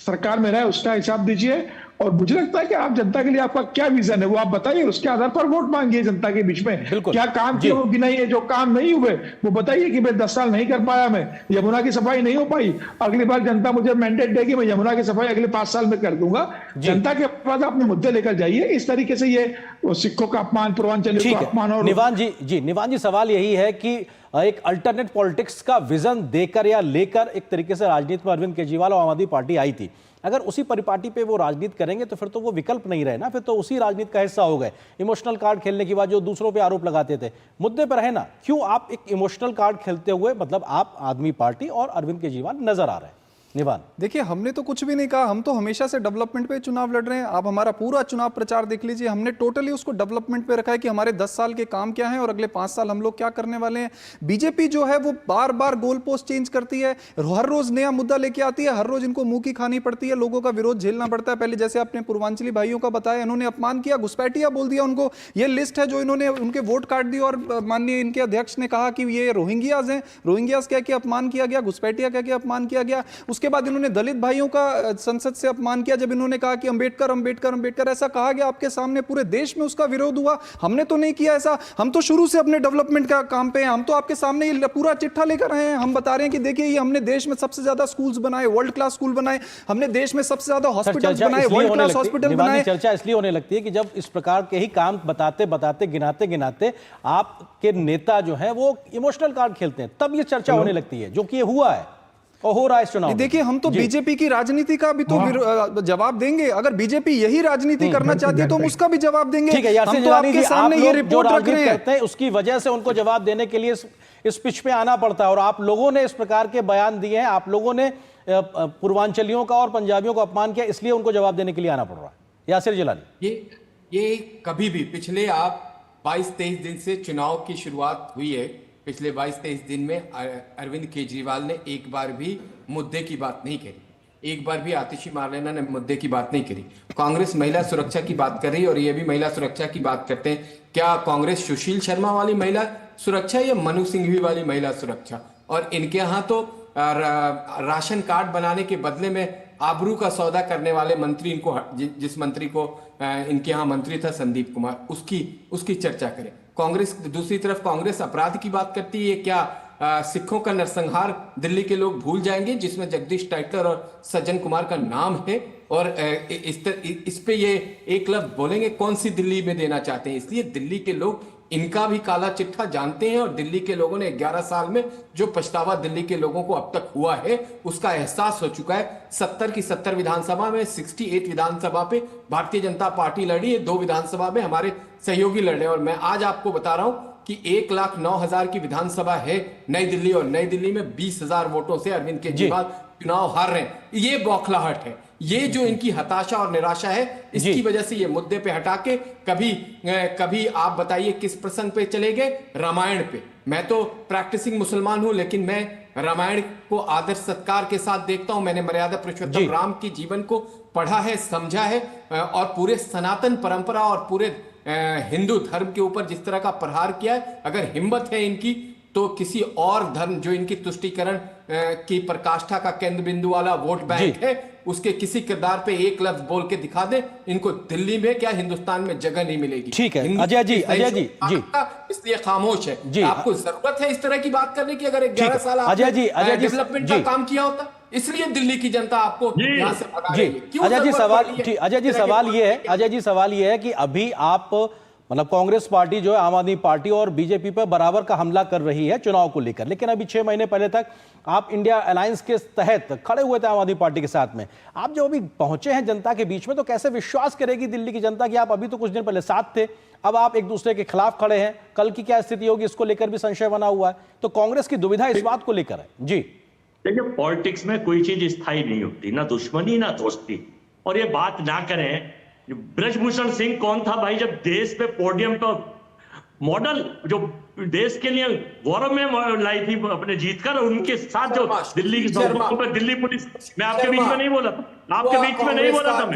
सरकार में रहे उसका हिसाब दीजिए, और मुझे लगता है कि आप जनता के लिए आपका क्या विजन है वो आप बताइए, उसके आधार पर वोट मांगिए जनता के बीच में। क्या काम किया होगी नहीं है, जो काम नहीं हुए वो बताइए कि भाई 10 साल नहीं कर पाया, मैं यमुना की सफाई नहीं हो पाई, अगली बार जनता मुझे मैंडेट देगी, मैं यमुना की सफाई अगले 5 साल में कर दूंगा। जनता के पास अपने मुद्दे लेकर जाइए। इस तरीके से ये सिखों का अपमान, पूर्वांचलियों का अपमान, और निवान जी सवाल यही है कि एक अल्टरनेट पॉलिटिक्स का विजन देकर या लेकर एक तरीके से राजनीति में अरविंद केजरीवाल और आम आदमी पार्टी आई थी, अगर उसी परिपाटी पे वो राजनीति करेंगे तो फिर तो वो विकल्प नहीं रहे ना, फिर तो उसी राजनीति का हिस्सा हो गए। इमोशनल कार्ड खेलने के बाद जो दूसरों पे आरोप लगाते थे, मुद्दे पर रहे ना। क्यों आप एक इमोशनल कार्ड खेलते हुए, मतलब आप आदमी पार्टी और अरविंद केजरीवाल नजर आ रहे हैं? निवान, देखिए, हमने तो कुछ भी नहीं कहा, हम तो हमेशा से डेवलपमेंट पे चुनाव लड़ रहे हैं। आप हमारा पूरा चुनाव प्रचार देख लीजिए, हमने टोटली उसको डेवलपमेंट पे रखा है कि हमारे 10 साल के काम क्या हैं और अगले 5 साल हम लोग क्या करने वाले हैं। बीजेपी जो है वो बार बार गोल पोस्ट चेंज करती है, हर रोज नया मुद्दा लेके आती है, हर रोज इनको मुंह की खानी पड़ती है, लोगों का विरोध झेलना पड़ता है। पहले जैसे आपने पूर्वांचली भाइयों का बताया, इन्होंने अपमान किया, घुसपैठिया बोल दिया उनको। ये लिस्ट है जो इन्होंने उनके वोट काट दी, और माननीय इनके अध्यक्ष ने कहा कि ये रोहिंग्याज हैं, रोहिंग्याज कह के अपमान किया गया, घुसपैठिया कह के अपमान किया गया। उसके बाद इन्होंने दलित भाइयों का संसद से अपमान किया, जब इन्होंने कहा कि अंबेडकर अंबेडकर अंबेडकर ऐसा कहा गया आपके सामने, पूरे देश में उसका विरोध हुआ। हमने तो नहीं किया ऐसा, हम तो शुरू से अपने डेवलपमेंट का काम पे हैं। हम तो आपके सामने ये पूरा चिट्ठा लेकर आए हैं, हम बता रहे हैं कि देखिए ये हमने देश में सबसे ज्यादा स्कूल्स बनाए, वर्ल्ड क्लास स्कूल बनाए, हमने देश में सबसे ज्यादा हॉस्पिटल्स बनाए, वर्ल्ड क्लास हॉस्पिटल बनाए। चर्चा इसलिए होने लगती है कि जब इस प्रकार के ही काम बताते बताते, गिनाते गिनाते आपके नेता जो है वो इमोशनल कार्ड खेलते हैं, तब ये चर्चा होने लगती है, जो कि ये हुआ है और हो रहा है इस चुनाव में। देखिए, हम तो बीजेपी की राजनीति का भी तो जवाब देंगे। अगर बीजेपी यही राजनीति करना चाहती है तो हम उसका भी जवाब देंगे। ठीक है, हम तो आपके सामने ये रिपोर्ट रख रहे हैं, उसकी वजह से उनको जवाब देने के लिए इस पिच पे आना पड़ता है, और आप लोगों ने इस प्रकार के बयान दिए हैं, आप लोगों ने पूर्वांचलियों का और पंजाबियों का अपमान किया, इसलिए उनको जवाब देने के लिए आना पड़ रहा है। यासिर जिलानी, ये कभी भी पिछले आप 22-23 दिन से चुनाव की शुरुआत हुई है, पिछले 22-23 दिन में अरविंद केजरीवाल ने एक बार भी मुद्दे की बात नहीं करी, एक बार भी आतिशी मार्लेना ने मुद्दे की बात नहीं करी। कांग्रेस महिला सुरक्षा की बात कर रही है और ये भी महिला सुरक्षा की बात करते हैं। क्या कांग्रेस सुशील शर्मा वाली महिला सुरक्षा या मनु सिंघवी वाली महिला सुरक्षा? और इनके यहाँ तो राशन कार्ड बनाने के बदले में आबरू का सौदा करने वाले मंत्री, इनको जिस मंत्री को इनके यहाँ मंत्री था संदीप कुमार, उसकी चर्चा करें। कांग्रेस दूसरी तरफ कांग्रेस अपराध की बात करती है। क्या सिखों का नरसंहार दिल्ली के लोग भूल जाएंगे जिसमें जगदीश टाइटलर और सज्जन कुमार का नाम है? और इस पे ये एक लफ्ज बोलेंगे कौन सी दिल्ली में देना चाहते हैं? इसलिए दिल्ली के लोग इनका भी काला चिट्ठा जानते हैं, और दिल्ली के लोगों ने 11 साल में जो पछतावा दिल्ली के लोगों को अब तक हुआ है उसका एहसास हो चुका है। 70 की 70 विधानसभा में 68 विधानसभा पे भारतीय जनता पार्टी लड़ी है, 2 विधानसभा में हमारे सहयोगी लड़े। और मैं आज आपको बता रहा हूं कि 1,09,000 की विधानसभा है नई दिल्ली, और नई दिल्ली में 20,000 वोटों से अरविंद केजरीवाल चुनाव हार रहे हैं। ये बौखलाहट है, ये जो इनकी हताशा और निराशा है, इसकी वजह से ये मुद्दे पे हटा के कभी आप बताइए किस प्रसंग पे चले गए? रामायण पे। मैं तो प्रैक्टिसिंग मुसलमान हूं, लेकिन मैं रामायण को आदर सत्कार के साथ देखता हूं। मैंने मर्यादा पुरुषोत्तम राम की जीवन को पढ़ा है, समझा है, और पूरे सनातन परंपरा और पूरे हिंदू धर्म के ऊपर जिस तरह का प्रहार किया है, अगर हिम्मत है इनकी तो किसी और धर्म जो इनकी तुष्टीकरण की प्रकाष्ठा का केंद्र बिंदु वाला वोट बैंक है, उसके किसी किरदार पे एक लफ्ज बोल के दिखा दे, इनको दिल्ली में क्या हिंदुस्तान में जगह नहीं मिलेगी। ठीक है अजय जी, इसलिए खामोश है जी। आपको जरूरत है इस तरह की बात करने की? अगर 11 साल अजय जी डेवलपमेंट का काम किया होता, इसलिए दिल्ली की जनता आपको यहां से भगा रही है। क्यों? अजय जी सवाल ये है कि अभी आप मतलब कांग्रेस पार्टी जो है आम आदमी पार्टी और बीजेपी पर बराबर का हमला कर रही है चुनाव को लेकर, लेकिन अभी 6 महीने पहले तक आप इंडिया अलायंस के तहत खड़े हुए थे आम आदमी पार्टी के साथ में। आप जो अभी पहुंचे हैं जनता के बीच में, तो कैसे विश्वास करेगी दिल्ली की जनता कि आप अभी तो कुछ दिन पहले साथ थे, अब आप एक दूसरे के खिलाफ खड़े हैं, कल की क्या स्थिति होगी इसको लेकर भी संशय बना हुआ है। तो कांग्रेस की दुविधा इस बात को लेकर है। जी देखिए, पॉलिटिक्स में कोई चीज स्थायी नहीं होती, ना दुश्मनी ना दोस्ती। और ये बात ना करें, ब्रजभूषण सिंह कौन था भाई, जब देश पे पोडियम पर मॉडल जो देश के लिए गौरव में लाई थी अपने जीतकर, उनके साथ जो दिल्ली की सड़कों पर दिल्ली पुलिस, मैं आपके बीच में नहीं बोला था, आपके बीच में नहीं बोला था,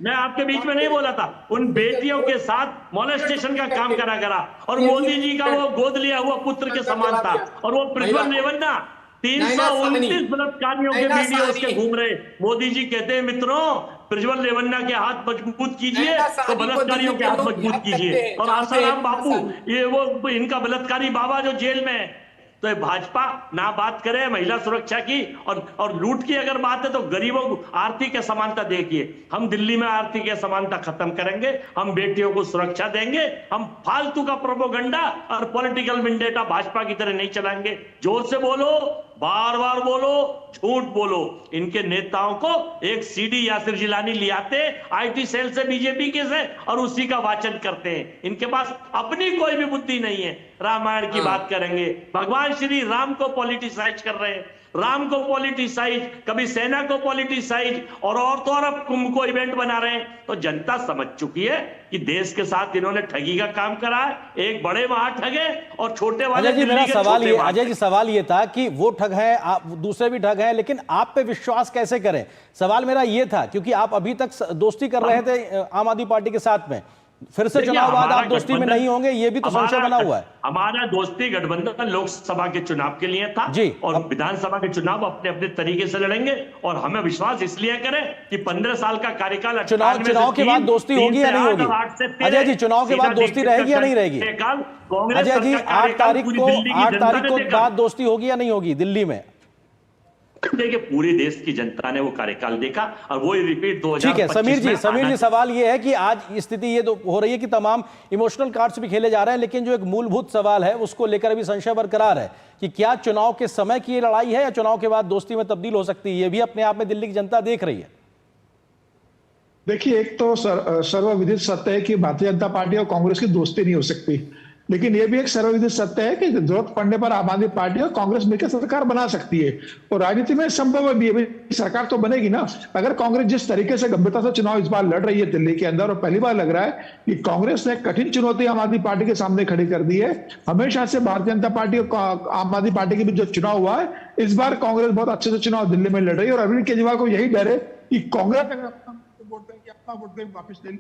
मैं आपके बीच में नहीं बोला था, उन बेटियों के साथ मॉलेस्टेशन का काम करा और मोदी जी का वो गोद लिया हुआ पुत्र के समान था। और वो प्रज्वल रेवन्ना 329 बलात्कारियों के वीडियो उसके घूम रहे। मोदी जी कहते हैं मित्रों, प्रज्वल रेवन्ना के हाथ मजबूत कीजिए तो बलात्कारियों के हाथ मजबूत कीजिए। और आसाराम बापू, ये वो इनका बलात्कारी बाबा जो जेल में है, तो ये भाजपा ना बात करे महिला सुरक्षा की और लूट की अगर बात है तो गरीबों को आर्थिक असमानता देखिए। हम दिल्ली में आर्थिक असमानता खत्म करेंगे, हम बेटियों को सुरक्षा देंगे, हम फालतू का प्रोपोगंडा और पॉलिटिकल विंडेटा भाजपा की तरह नहीं चलाएंगे। जोर से बोलो, बार बार बोलो, झूठ बोलो। इनके नेताओं को एक सीडी यासिर जिलानी ले आते आईटी सेल से, बीजेपी के से, और उसी का वाचन करते हैं। इनके पास अपनी कोई भी बुद्धि नहीं है। रामायण की बात करेंगे, भगवान श्री राम को पॉलिटिसाइज कर रहे हैं, राम को पॉलिटिसाइज, कभी सेना को पॉलिटिसाइज, और तो और अब कुंभ को इवेंट बना रहे हैं। तो जनता समझ चुकी है कि देश के साथ इन्होंने ठगी का काम करा है। एक बड़े वहां ठगे और छोटे वाले। अजय जी मेरा सवाल ये था कि वो ठग है, आप दूसरे भी ठग हैं, लेकिन आप पे विश्वास कैसे करें? सवाल मेरा ये था, क्योंकि आप अभी तक दोस्ती कर रहे थे आम आदमी पार्टी के साथ में, फिर से चुनाव बाद आप दोस्ती में नहीं होंगे, ये भी तो संशय बना हुआ है। हमारा दोस्ती गठबंधन लोकसभा के चुनाव के लिए था जी, और विधानसभा के चुनाव अपने अपने तरीके से लड़ेंगे। और हमें विश्वास इसलिए करें कि 15 साल का कार्यकाल, चुनाव के बाद दोस्ती होगी या नहीं होगी? अजय जी, चुनाव के बाद दोस्ती रहेगी या नहीं रहेगी? अजय जी, 8 तारीख को बाद दोस्ती होगी या नहीं होगी दिल्ली में? देखिए, पूरे देश की जनता ने वो कार्यकाल देखा और वो रिपीट 2025 ठीक है। समीर जी सवाल ये है कि आज स्थिति ये तो हो रही है कि तमाम इमोशनल कार्ड्स भी खेले जा रहे हैं, लेकिन जो एक मूलभूत सवाल है उसको लेकर अभी संशय बरकरार है कि क्या चुनाव के समय की ये लड़ाई है या चुनाव के बाद दोस्ती में तब्दील हो सकती है। ये भी अपने आप में दिल्ली की जनता देख रही है। देखिए, एक तो सर्वविदित सत्य है कि भारतीय जनता पार्टी और कांग्रेस की दोस्ती नहीं हो सकती, लेकिन यह भी एक सर्वविदित सत्य है कि जरूरत पड़ने पर आम आदमी पार्टी और कांग्रेस मिलकर सरकार बना सकती है। और राजनीति में संभव है भी, सरकार तो बनेगी ना। अगर कांग्रेस जिस तरीके से गंभीरता से चुनाव इस बार लड़ रही है दिल्ली के अंदर, और पहली बार लग रहा है कि कांग्रेस ने कठिन चुनौती आम आदमी पार्टी के सामने खड़ी कर दी है। हमेशा से भारतीय जनता पार्टी और आम आदमी पार्टी के बीच जो चुनाव हुआ है, इस बार कांग्रेस बहुत अच्छे से चुनाव दिल्ली में लड़ रही है। और अरविंद केजरीवाल को यही डर है कि कांग्रेस अपना वोट बैंक वापस ले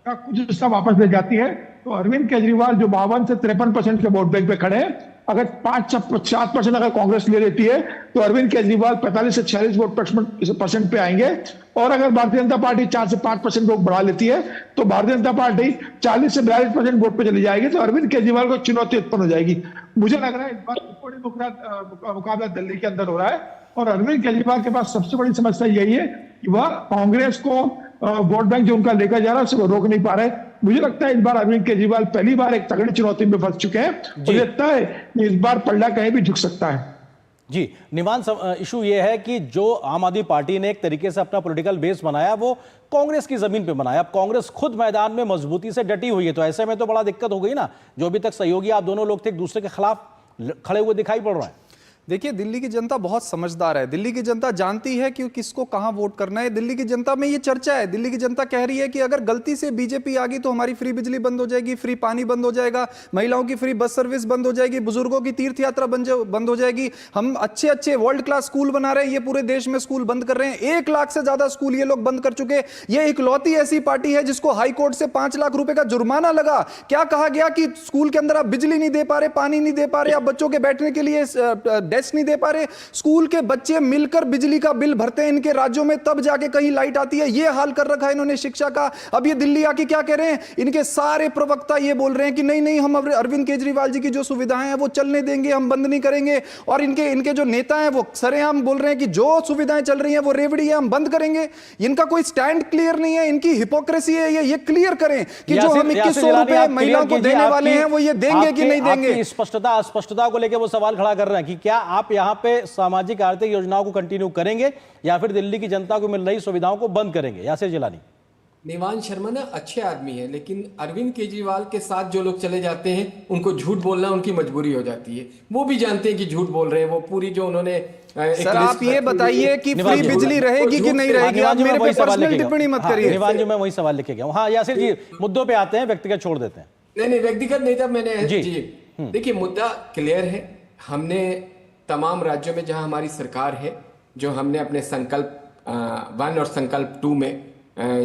का कुछ हिस्सा वापस ले जाती है, तो अरविंद केजरीवाल जो 52 से 53% के वोट बैंक पे खड़े हैं, अगर 5-7% अगर कांग्रेस ले लेती है तो अरविंद केजरीवाल 45 से 46 वोट % पे आएंगे। और अगर भारतीय जनता पार्टी 4 से 5% वोट बढ़ा लेती है तो भारतीय जनता पार्टी 40 से 42% वोट पे चली जाएगी, तो अरविंद केजरीवाल को चुनौती उत्पन्न हो जाएगी। मुझे लग रहा है इस बार मुकाबला दिल्ली के अंदर हो रहा है, और अरविंद केजरीवाल के पास सबसे बड़ी समस्या यही है कि वह कांग्रेस को वोट बैंक जो उनका लेकर जा रहा है उसे वो रोक नहीं पा रहे। मुझे लगता है इस बार अरविंद केजरीवाल पहली बार एक तगड़ी चुनौती में फंस चुके हैं। मुझे लगता है कि इस बार पल्ला कहीं भी झुक सकता है। जी निमान, इशू ये है कि जो आम आदमी पार्टी ने एक तरीके से अपना पॉलिटिकल बेस बनाया वो कांग्रेस की जमीन पे बनाया। अब कांग्रेस खुद मैदान में मजबूती से डटी हुई है, तो ऐसे में तो बड़ा दिक्कत हो गई ना। जो अभी तक सहयोगी आप दोनों लोग थे, एक दूसरे के खिलाफ खड़े हुए दिखाई पड़ रहा है। देखिए, दिल्ली की जनता बहुत समझदार है। दिल्ली की जनता जानती है कि किसको कहां वोट करना है। दिल्ली की जनता में ये चर्चा है, दिल्ली की जनता कह रही है कि अगर गलती से बीजेपी आ गई तो हमारी फ्री बिजली बंद हो जाएगी, फ्री पानी बंद हो जाएगा, महिलाओं की फ्री बस सर्विस बंद हो जाएगी, बुजुर्गों की तीर्थ यात्रा बंद हो जाएगी। हम अच्छे अच्छे वर्ल्ड क्लास स्कूल बना रहे हैं, ये पूरे देश में स्कूल बंद कर रहे हैं। 1 लाख से ज्यादा स्कूल ये लोग बंद कर चुके। ये इकलौती ऐसी पार्टी है जिसको हाई कोर्ट से 5 लाख रुपए का जुर्माना लगा। क्या कहा गया कि स्कूल के अंदर आप बिजली नहीं दे पा रहे, पानी नहीं दे पा रहे, आप बच्चों के बैठने के लिए डेस्क नहीं दे पा रहे। स्कूल के बच्चे मिलकर बिजली का बिल भरते हैं इनके राज्यों में, तब जाके कहीं लाइट आती है। ये हाल कर रखा है इन्होंने शिक्षा का। अब ये दिल्ली आके क्या कह रहे हैं, इनके सारे प्रवक्ता ये बोल रहे हैं कि नहीं नहीं, हम अरविंद केजरीवाल जी की जो सुविधाएं हैं वो चलने देंगे, हम बंद नहीं करेंगे। और इनके जो नेता हैं वो सरेआम बोल रहे हैं कि जो सुविधाएं चल रही हैं वो रेवड़ी है, हम बंद करेंगे। इनका कोई स्टैंड क्लियर नहीं है, इनकी हिपोक्रेसी है। ये क्लियर करें कि जो हम 2100 रुपए महिलाओं को देने वाले हैं वो ये देंगे कि नहीं देंगे। स्पष्टता को लेकर वो सवाल खड़ा कर रहे हैं कि क्या आप यहां पे सामाजिक आर्थिक योजनाओं को कंटिन्यू करेंगे या फिर दिल्ली की जनता को मिल रही सुविधाओं को बंद करेंगे? यासिर जिलानी। निवान शर्मा ना अच्छे आदमी है, लेकिन अरविंद केजरीवाल के साथ जो लोग चले जाते हैं उनको झूठ बोलना उनकी मजबूरी हो जाती है। वो भी जानते हैं कि झूठ बोल रहे हैं। वो पूरी जो उन्होंने सर आप ये बताइए कि फ्री बिजली रहेगी कि नहीं रहेगी, आप मेरे पे पर्सनल टिप्पणी मत करिए। निवान जी मैं वही सवाल लिखे गया हूं। हाँ यासिर जी, मुद्दों पे आते हैं, व्यक्तिगत छोड़ देते हैं। नहीं व्यक्तिगत नहीं था मैंने जी देखिए, मुद्दा क्लियर है। हमने तमाम राज्यों में जहां हमारी सरकार है, जो हमने अपने संकल्प 1 और संकल्प 2 में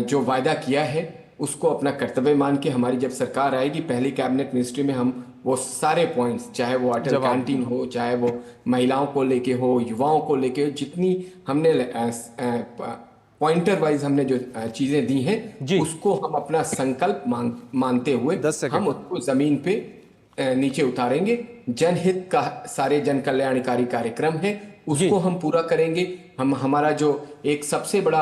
जो वायदा किया है उसको अपना कर्तव्य मान के हमारी जब सरकार आएगी पहली कैबिनेट मिनिस्ट्री में हम वो सारे पॉइंट्स, चाहे वो अटल कैंटीन हो, चाहे वो महिलाओं को लेके हो, युवाओं को लेके, जितनी हमने पॉइंटर वाइज हमने जो चीजें दी हैं उसको हम अपना संकल्प मानते हुए हम उसको जमीन पे नीचे उतारेंगे। जनहित का सारे जन कल्याणकारी कार्यक्रम है उसको हम पूरा करेंगे। हम हमारा जो एक सबसे बड़ा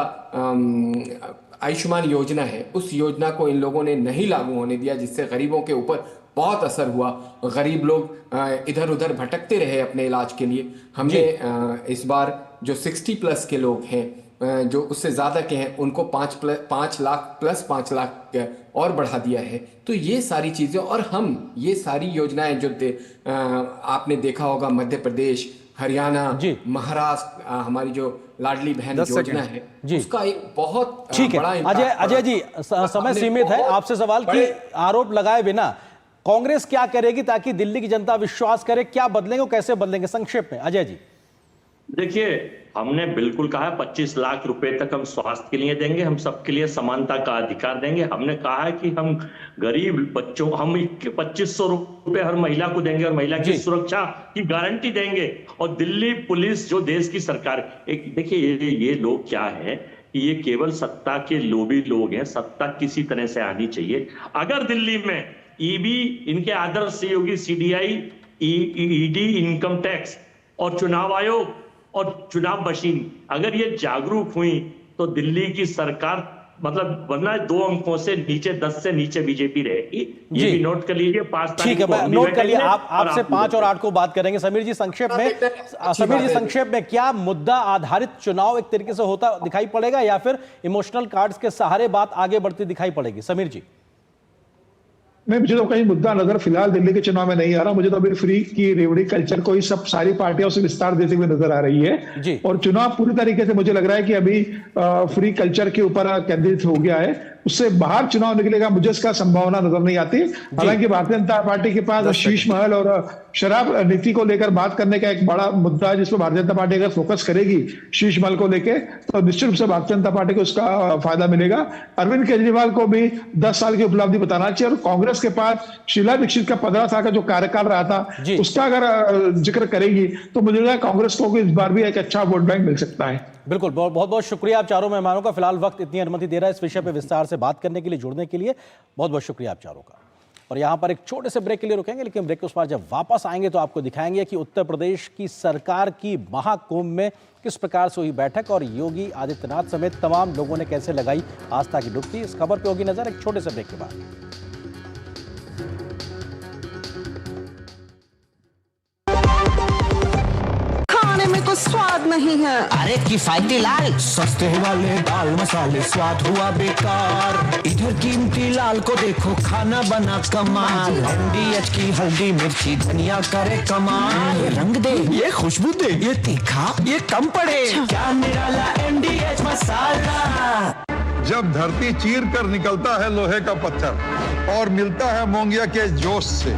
आयुष्मान योजना है उस योजना को इन लोगों ने नहीं लागू होने दिया, जिससे गरीबों के ऊपर बहुत असर हुआ। गरीब लोग इधर उधर भटकते रहे अपने इलाज के लिए। हमने इस बार जो 60 प्लस के लोग हैं, जो उससे ज्यादा के हैं, उनको 5 लाख प्लस 5 लाख और बढ़ा दिया है। तो ये सारी चीजें और हम ये सारी योजनाएं जो आपने देखा होगा, मध्य प्रदेश, हरियाणा, महाराष्ट्र, हमारी जो लाडली बहन योजना है उसका एक बहुत बड़ा अजय जी, समय सीमित है, आपसे सवाल कि आरोप लगाए बिना कांग्रेस क्या करेगी ताकि दिल्ली की जनता विश्वास करे? क्या बदलेंगे, कैसे बदलेंगे? संक्षेप में अजय जी। देखिए, हमने बिल्कुल कहा 25 लाख रुपए तक हम स्वास्थ्य के लिए देंगे, हम सबके लिए समानता का अधिकार देंगे। हमने कहा है कि हम गरीब बच्चों, हम 2500 रुपए हर महिला को देंगे और महिला की सुरक्षा की गारंटी देंगे। और दिल्ली पुलिस जो देश की सरकार, एक देखिए ये लोग क्या है कि ये केवल सत्ता के लोभी लोग हैं। सत्ता किसी तरह से आनी चाहिए। अगर दिल्ली में ईबी, इनके आदर्श सहयोगी सीडीआई, ईडी, इनकम टैक्स और चुनाव आयोग और चुनाव मशीन अगर ये जागरूक हुई तो दिल्ली की सरकार, मतलब वरना 2 अंकों से नीचे, 10 से नीचे बीजेपी रहेगी। ये भी नोट कर लीजिए। 5 तारीख को नोट कर लिया। आपसे 5 और 8 को बात करेंगे। समीर जी संक्षेप में क्या मुद्दा आधारित चुनाव एक तरीके से होता दिखाई पड़ेगा या फिर इमोशनल कार्ड्स के सहारे बात आगे बढ़ती दिखाई पड़ेगी? समीर जी। नहीं, मुझे तो कहीं मुद्दा नजर फिलहाल दिल्ली के चुनाव में नहीं आ रहा। मुझे तो अभी फ्री की रेवड़ी कल्चर को ही सब सारी पार्टियों से विस्तार देते हुए नजर आ रही है। और चुनाव पूरी तरीके से मुझे लग रहा है कि अभी फ्री कल्चर के ऊपर केंद्रित हो गया है। उससे बाहर चुनाव निकलेगा मुझे इसका संभावना नजर नहीं आती। हालांकि भारतीय जनता पार्टी के पास शीश महल और शराब नीति को लेकर बात करने का एक बड़ा मुद्दा है, जिसमें भारतीय जनता पार्टी अगर फोकस करेगी शीश महल को लेकर तो निश्चित रूप से भारतीय जनता पार्टी को उसका फायदा मिलेगा। अरविंद केजरीवाल को भी 10 साल की उपलब्धि बताना चाहिए। और कांग्रेस के पास शीला दीक्षित का 15 साल का जो कार्यकाल रहा था उसका अगर जिक्र करेगी तो मुझे लगता है कांग्रेस को इस बार भी एक अच्छा वोट बैंक मिल सकता है। बिल्कुल, बहुत बहुत शुक्रिया आप चारों मेहमानों का। फिलहाल वक्त इतनी अनुमति दे रहा है इस विषय पर विस्तार से बात करने के लिए, जुड़ने के लिए बहुत बहुत शुक्रिया आप चारों का। और यहाँ पर एक छोटे से ब्रेक के लिए रुकेंगे, लेकिन ब्रेक के उस पार जब वापस आएंगे तो आपको दिखाएंगे कि उत्तर प्रदेश की सरकार की महाकुंभ में किस प्रकार से हुई बैठक और योगी आदित्यनाथ समेत तमाम लोगों ने कैसे लगाई आस्था की डुबकी। इस खबर पर होगी नजर एक छोटे से ब्रेक के बाद। में तो स्वाद नहीं है। अरे किफायती लाल सस्ते वाले दाल मसाले स्वाद हुआ बेकार। इधर कीमती लाल को देखो खाना बना कमाल। NDH की हल्दी मिर्ची धनिया करे कमाल। रंग दे ये खुशबू दे, ये तीखा, ये कम पड़े। क्या निराला MDH मसाला। जब धरती चीर कर निकलता है लोहे का पत्थर और मिलता है मोंगिया के जोश से,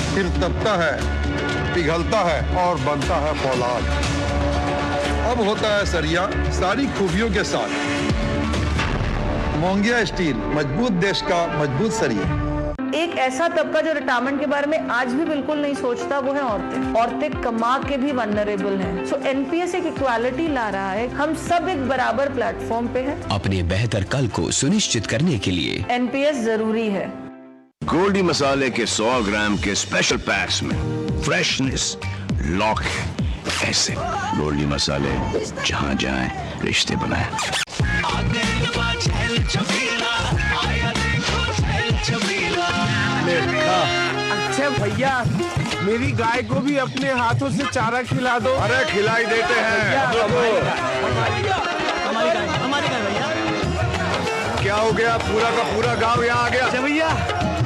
फिर तपता है, पिघलता है और बनता है फौलाद। अब होता है सरिया सारी खूबियों के साथ। मोंगिया स्टील, मजबूत देश का मजबूत सरिया। एक ऐसा तबका जो रिटायरमेंट के बारे में आज भी बिल्कुल नहीं सोचता, वो है औरतें। औरतें कमा के भी वल्नरेबल हैं। सो एनपीएस एक इक्वालिटी ला रहा है, हम सब एक बराबर प्लेटफॉर्म पे हैं। अपने बेहतर कल को सुनिश्चित करने के लिए एनपीएस जरूरी है। गोल्डी मसाले के 100 ग्राम के स्पेशल पैक्स में फ्रेशनेस लॉक है। ऐसे गोल्डी मसाले जहां जाएं रिश्ते बनाएं। अच्छा भैया, मेरी गाय को भी अपने हाथों से चारा खिला दो। अरे खिलाई देते हैं। हमारी गाय भैया। क्या हो गया, पूरा का पूरा गांव यहाँ आ गया। अच्छा भैया,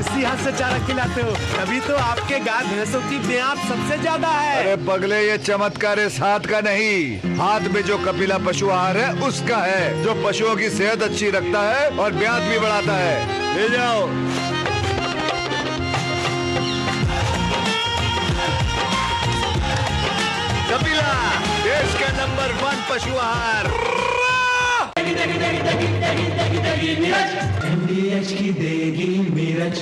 इसी हाथ से चारा खिलाते हो, तभी तो आपके गाय भैंसों की ब्यात सबसे ज्यादा है। अरे पगले, ये चमत्कार इस हाथ का नहीं, हाथ में जो कपिला पशु आहार है उसका है, जो पशुओं की सेहत अच्छी रखता है और ब्यात भी बढ़ाता है। ले जाओ। कपिला, देश का नंबर 1 पशु आहार। MDH की देगी मिर्च,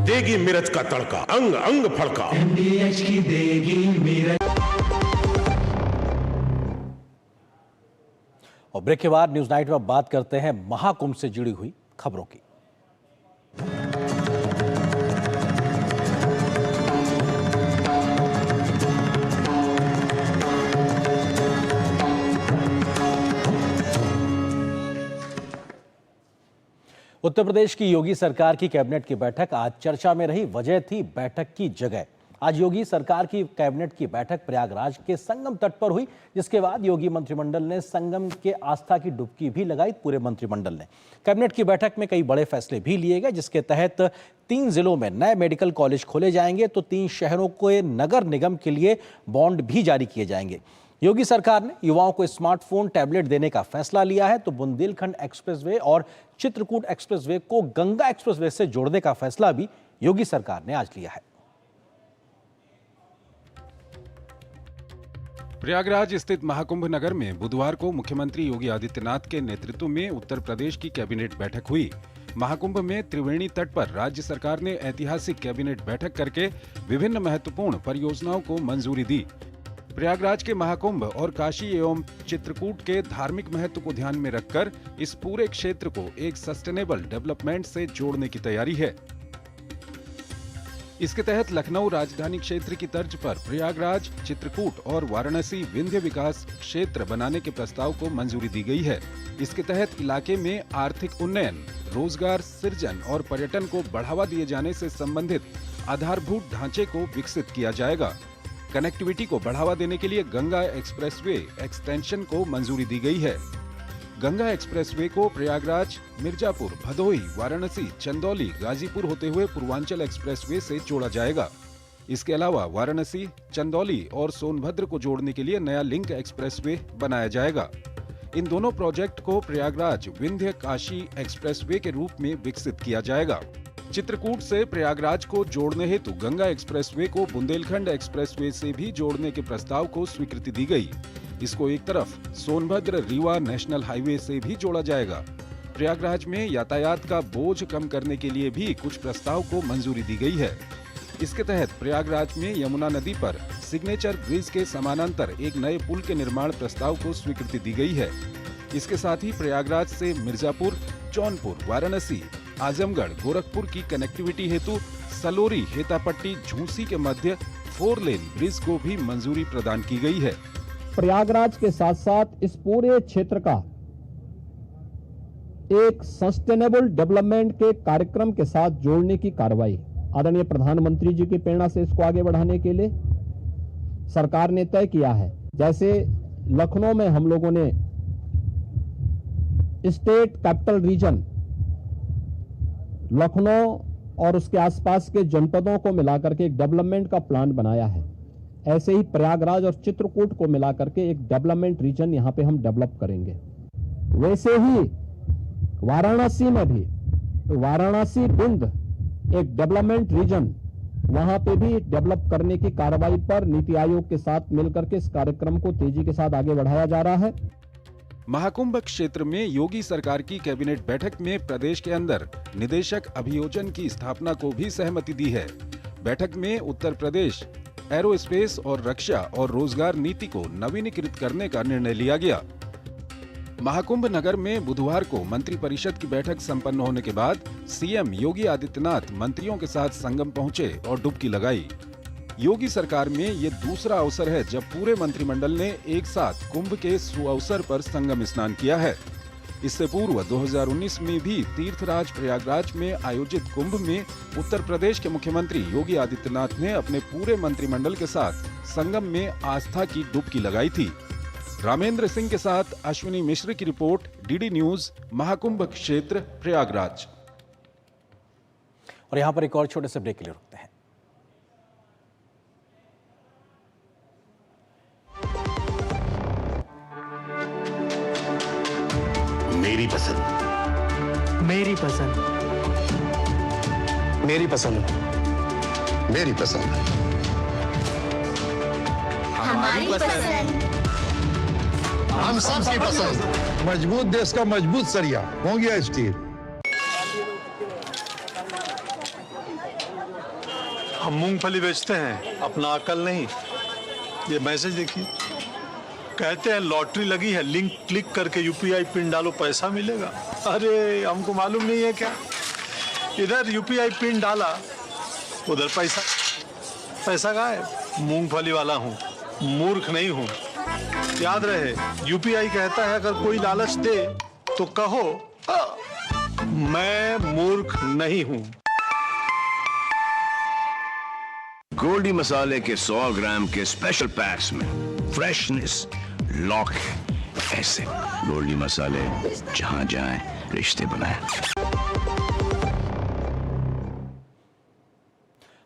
देगी मिर्च का तड़का, अंग अंग फड़का। MDH की देगी मिर्च। और ब्रेक के बाद न्यूज नाइट में बात करते हैं महाकुंभ से जुड़ी हुई खबरों की। उत्तर प्रदेश की योगी सरकार की कैबिनेट की बैठक आज चर्चा में रही। वजह थी बैठक की जगह। आज योगी सरकार की कैबिनेट की बैठक प्रयागराज के संगम तट पर हुई, जिसके बाद योगी मंत्रिमंडल ने संगम के आस्था की डुबकी भी लगाई। पूरे मंत्रिमंडल ने कैबिनेट की बैठक में कई बड़े फैसले भी लिए गए, जिसके तहत 3 जिलों में नए मेडिकल कॉलेज खोले जाएंगे तो 3 शहरों के नगर निगम के लिए बॉन्ड भी जारी किए जाएंगे। योगी सरकार ने युवाओं को स्मार्टफोन, टैबलेट देने का फैसला लिया है तो बुंदेलखंड एक्सप्रेसवे और चित्रकूट एक्सप्रेसवे को गंगा एक्सप्रेसवे से जोड़ने का फैसला भी योगी सरकार ने आज लिया है। प्रयागराज स्थित महाकुंभ नगर में बुधवार को मुख्यमंत्री योगी आदित्यनाथ के नेतृत्व में उत्तर प्रदेश की कैबिनेट बैठक हुई। महाकुंभ में त्रिवेणी तट पर राज्य सरकार ने ऐतिहासिक कैबिनेट बैठक करके विभिन्न महत्वपूर्ण परियोजनाओं को मंजूरी दी। प्रयागराज के महाकुंभ और काशी एवं चित्रकूट के धार्मिक महत्व को ध्यान में रखकर इस पूरे क्षेत्र को एक सस्टेनेबल डेवलपमेंट से जोड़ने की तैयारी है। इसके तहत लखनऊ राजधानी क्षेत्र की तर्ज पर प्रयागराज, चित्रकूट और वाराणसी विंध्य विकास क्षेत्र बनाने के प्रस्ताव को मंजूरी दी गई है। इसके तहत इलाके में आर्थिक उन्नयन, रोजगार सृजन और पर्यटन को बढ़ावा दिए जाने से संबंधित आधारभूत ढांचे को विकसित किया जाएगा। कनेक्टिविटी को बढ़ावा देने के लिए गंगा एक्सप्रेसवे एक्सटेंशन को मंजूरी दी गई है। गंगा एक्सप्रेसवे को प्रयागराज, मिर्जापुर, भदोही, वाराणसी, चंदौली, गाजीपुर होते हुए पूर्वांचल एक्सप्रेसवे से जोड़ा जाएगा। इसके अलावा वाराणसी, चंदौली और सोनभद्र को जोड़ने के लिए नया लिंक एक्सप्रेसवे बनाया जाएगा। इन दोनों प्रोजेक्ट को प्रयागराज विंध्य काशी एक्सप्रेसवे के रूप में विकसित किया जाएगा। चित्रकूट से प्रयागराज को जोड़ने हेतु गंगा एक्सप्रेसवे को बुंदेलखंड एक्सप्रेसवे से भी जोड़ने के प्रस्ताव को स्वीकृति दी गई। इसको एक तरफ सोनभद्र रीवा नेशनल हाईवे से भी जोड़ा जाएगा। प्रयागराज में यातायात का बोझ कम करने के लिए भी कुछ प्रस्ताव को मंजूरी दी गई है। इसके तहत प्रयागराज में यमुना नदी पर सिग्नेचर ब्रिज के समानांतर एक नए पुल के निर्माण प्रस्ताव को स्वीकृति दी गई है। इसके साथ ही प्रयागराज से मिर्जापुर, जौनपुर, वाराणसी, आजमगढ़, गोरखपुर की कनेक्टिविटी हेतु सलोरी, हेतापट्टी, झूसी के मध्य 4 लेन ब्रिज को भी मंजूरी प्रदान की गई है। प्रयागराज के साथ साथ इस पूरे क्षेत्र का एक सस्टेनेबल डेवलपमेंट के कार्यक्रम के साथ जोड़ने की कार्रवाई आदरणीय प्रधानमंत्री जी की प्रेरणा से इसको आगे बढ़ाने के लिए सरकार ने तय किया है। जैसे लखनऊ में हम लोगों ने स्टेट कैपिटल रीजन लखनऊ और उसके आसपास के जनपदों को मिलाकर के एक डेवलपमेंट का प्लान बनाया है। ऐसे ही प्रयागराज और चित्रकूट को मिला करके एक डेवलपमेंट रीजन यहाँ पे हम डेवलप करेंगे। वैसे ही वाराणसी में भी वाराणसी भिंड एक डेवलपमेंट रीजन वहां पे भी डेवलप करने की कार्रवाई पर नीति आयोग के साथ मिलकर के इस कार्यक्रम को तेजी के साथ आगे बढ़ाया जा रहा है। महाकुंभ क्षेत्र में योगी सरकार की कैबिनेट बैठक में प्रदेश के अंदर निदेशक अभियोजन की स्थापना को भी सहमति दी है। बैठक में उत्तर प्रदेश एरोस्पेस और रक्षा और रोजगार नीति को नवीनीकृत करने का निर्णय लिया गया। महाकुंभ नगर में बुधवार को मंत्रिपरिषद की बैठक संपन्न होने के बाद सीएम योगी आदित्यनाथ मंत्रियों के साथ संगम पहुंचे और डुबकी लगाई। योगी सरकार में ये दूसरा अवसर है जब पूरे मंत्रिमंडल ने एक साथ कुंभ के सुअवसर पर संगम स्नान किया है। इससे पूर्व 2019 में भी तीर्थराज प्रयागराज में आयोजित कुंभ में उत्तर प्रदेश के मुख्यमंत्री योगी आदित्यनाथ ने अपने पूरे मंत्रिमंडल के साथ संगम में आस्था की डुबकी लगाई थी। रामेंद्र सिंह के साथ अश्विनी मिश्र की रिपोर्ट, डीडी न्यूज, महाकुंभ क्षेत्र प्रयागराज। और यहाँ पर एक और छोटे से ब्रेक के लिए रुकते हैं। मेरी पसंद, मेरी पसंद, मेरी पसंद, मेरी पसंद, हमारी पसंद, हम सबकी पसंद। मजबूत देश का मजबूत सरिया मोंगिया स्टील। हम मूंगफली बेचते हैं, अपना अकल नहीं। ये मैसेज देखिए, कहते हैं लॉटरी लगी है, लिंक क्लिक करके यूपीआई पिन डालो पैसा मिलेगा। अरे हमको मालूम नहीं है क्या? इधर यूपीआई पिन डाला, उधर पैसा गायब। मूंगफली वाला हूँ, मूर्ख नहीं हूँ। याद रहे, यूपीआई कहता है अगर कोई लालच दे तो कहो मैं मूर्ख नहीं हूँ। गोल्डी मसाले के 100 ग्राम के स्पेशल पैक्स में फ्रेशनेस लॉक है। ऐसे गोल्डी मसाले जहां जाएं रिश्ते बनाएं।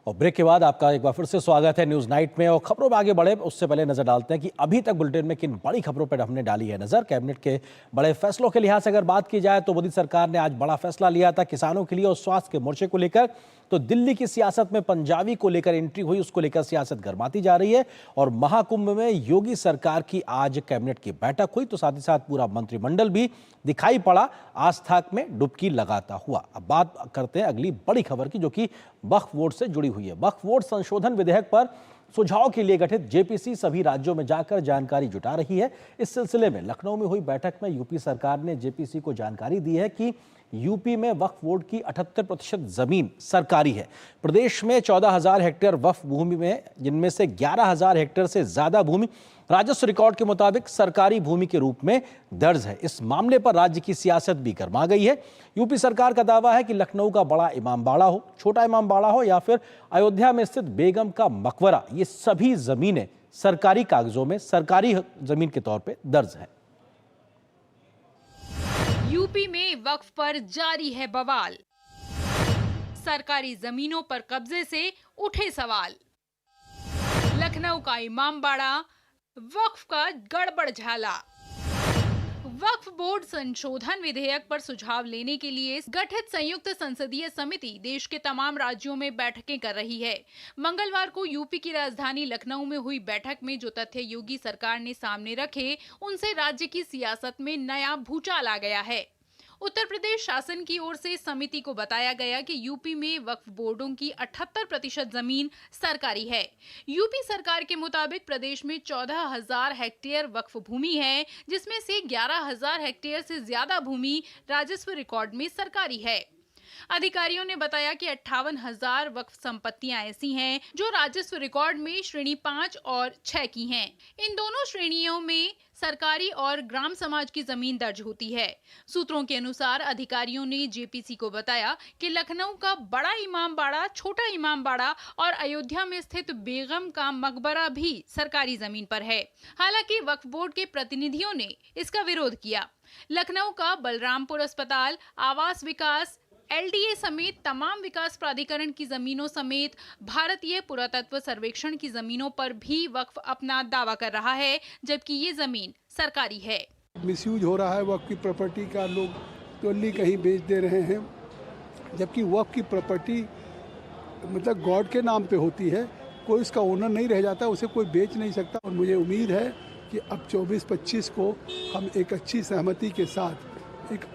और ब्रेक के बाद आपका एक बार फिर से स्वागत है न्यूज नाइट में। और खबरों में आगे बढ़े उससे पहले नजर डालते हैं कि अभी तक बुलेटिन में किन बड़ी खबरों पर हमने डाली है नजर। कैबिनेट के बड़े फैसलों के लिहाज से अगर बात की जाए तो मोदी सरकार ने आज बड़ा फैसला लिया था किसानों के लिए और स्वास्थ्य के मोर्चे को लेकर। तो दिल्ली की सियासत में पंजाबी को लेकर एंट्री हुई, उसको लेकर सियासत गरमाती जा रही है। और महाकुंभ में योगी सरकार की आज कैबिनेट की बैठक हुई तो साथ ही साथ पूरा मंत्रिमंडल भी दिखाई पड़ा आस्था में डुबकी लगाता हुआ। अब बात करते हैं अगली बड़ी खबर की, जो कि वक्फ बोर्ड से जुड़ी हुई है। वक्फ बोर्ड संशोधन विधेयक पर सुझाव के लिए गठित जेपीसी सभी राज्यों में जाकर जानकारी जुटा रही है। इस सिलसिले में लखनऊ में हुई बैठक में यूपी सरकार ने जेपीसी को जानकारी दी है कि यूपी में वक्फ बोर्ड की 78% जमीन सरकारी है। प्रदेश में 14,000 हेक्टेयर वक्फ भूमि में, जिनमें से 11,000 हेक्टेयर से ज्यादा भूमि राजस्व रिकॉर्ड के मुताबिक सरकारी भूमि के रूप में दर्ज है। इस मामले पर राज्य की सियासत भी गरमा गई है। यूपी सरकार का दावा है कि लखनऊ का बड़ा इमामबाड़ा हो, छोटा इमामबाड़ा हो या फिर अयोध्या में स्थित बेगम का मकबरा, ये सभी जमीनें सरकारी कागजों में सरकारी जमीन के तौर पर दर्ज है। यूपी में वक्फ पर जारी है बवाल। सरकारी जमीनों पर कब्जे से उठे सवाल। लखनऊ का इमामबाड़ा, वक्फ का गड़बड़ झाला। वक्फ बोर्ड संशोधन विधेयक पर सुझाव लेने के लिए गठित संयुक्त संसदीय समिति देश के तमाम राज्यों में बैठकें कर रही है। मंगलवार को यूपी की राजधानी लखनऊ में हुई बैठक में जो तथ्य योगी सरकार ने सामने रखे, उनसे राज्य की सियासत में नया भूचाल आ गया है। उत्तर प्रदेश शासन की ओर से समिति को बताया गया कि यूपी में वक्फ बोर्डों की 78% जमीन सरकारी है। यूपी सरकार के मुताबिक प्रदेश में 14,000 हेक्टेयर वक्फ भूमि है, जिसमें से 11,000 हेक्टेयर से ज्यादा भूमि राजस्व रिकॉर्ड में सरकारी है। अधिकारियों ने बताया कि 58,000 वक्फ संपत्तियां ऐसी हैं जो राजस्व रिकॉर्ड में श्रेणी 5 और 6 की हैं। इन दोनों श्रेणियों में सरकारी और ग्राम समाज की जमीन दर्ज होती है। सूत्रों के अनुसार अधिकारियों ने जेपीसी को बताया कि लखनऊ का बड़ा इमामबाड़ा, छोटा इमामबाड़ा और अयोध्या में स्थित बेगम का मकबरा भी सरकारी जमीन पर है। हालांकि वक्फ बोर्ड के प्रतिनिधियों ने इसका विरोध किया। लखनऊ का बलरामपुर अस्पताल, आवास विकास, LDA समेत तमाम विकास प्राधिकरण की जमीनों समेत भारतीय पुरातत्व सर्वेक्षण की जमीनों पर भी वक्फ अपना दावा कर रहा है, जबकि ये जमीन सरकारी है। मिसयूज हो रहा है वक्फ की प्रॉपर्टी का, लोग टोली कहीं बेच दे रहे हैं, जबकि वक्फ की प्रॉपर्टी मतलब गॉड के नाम पे होती है, कोई उसका ओनर नहीं रह जाता, उसे कोई बेच नहीं सकता। और मुझे उम्मीद है कि अब 24-25 को हम एक अच्छी सहमति के साथ एक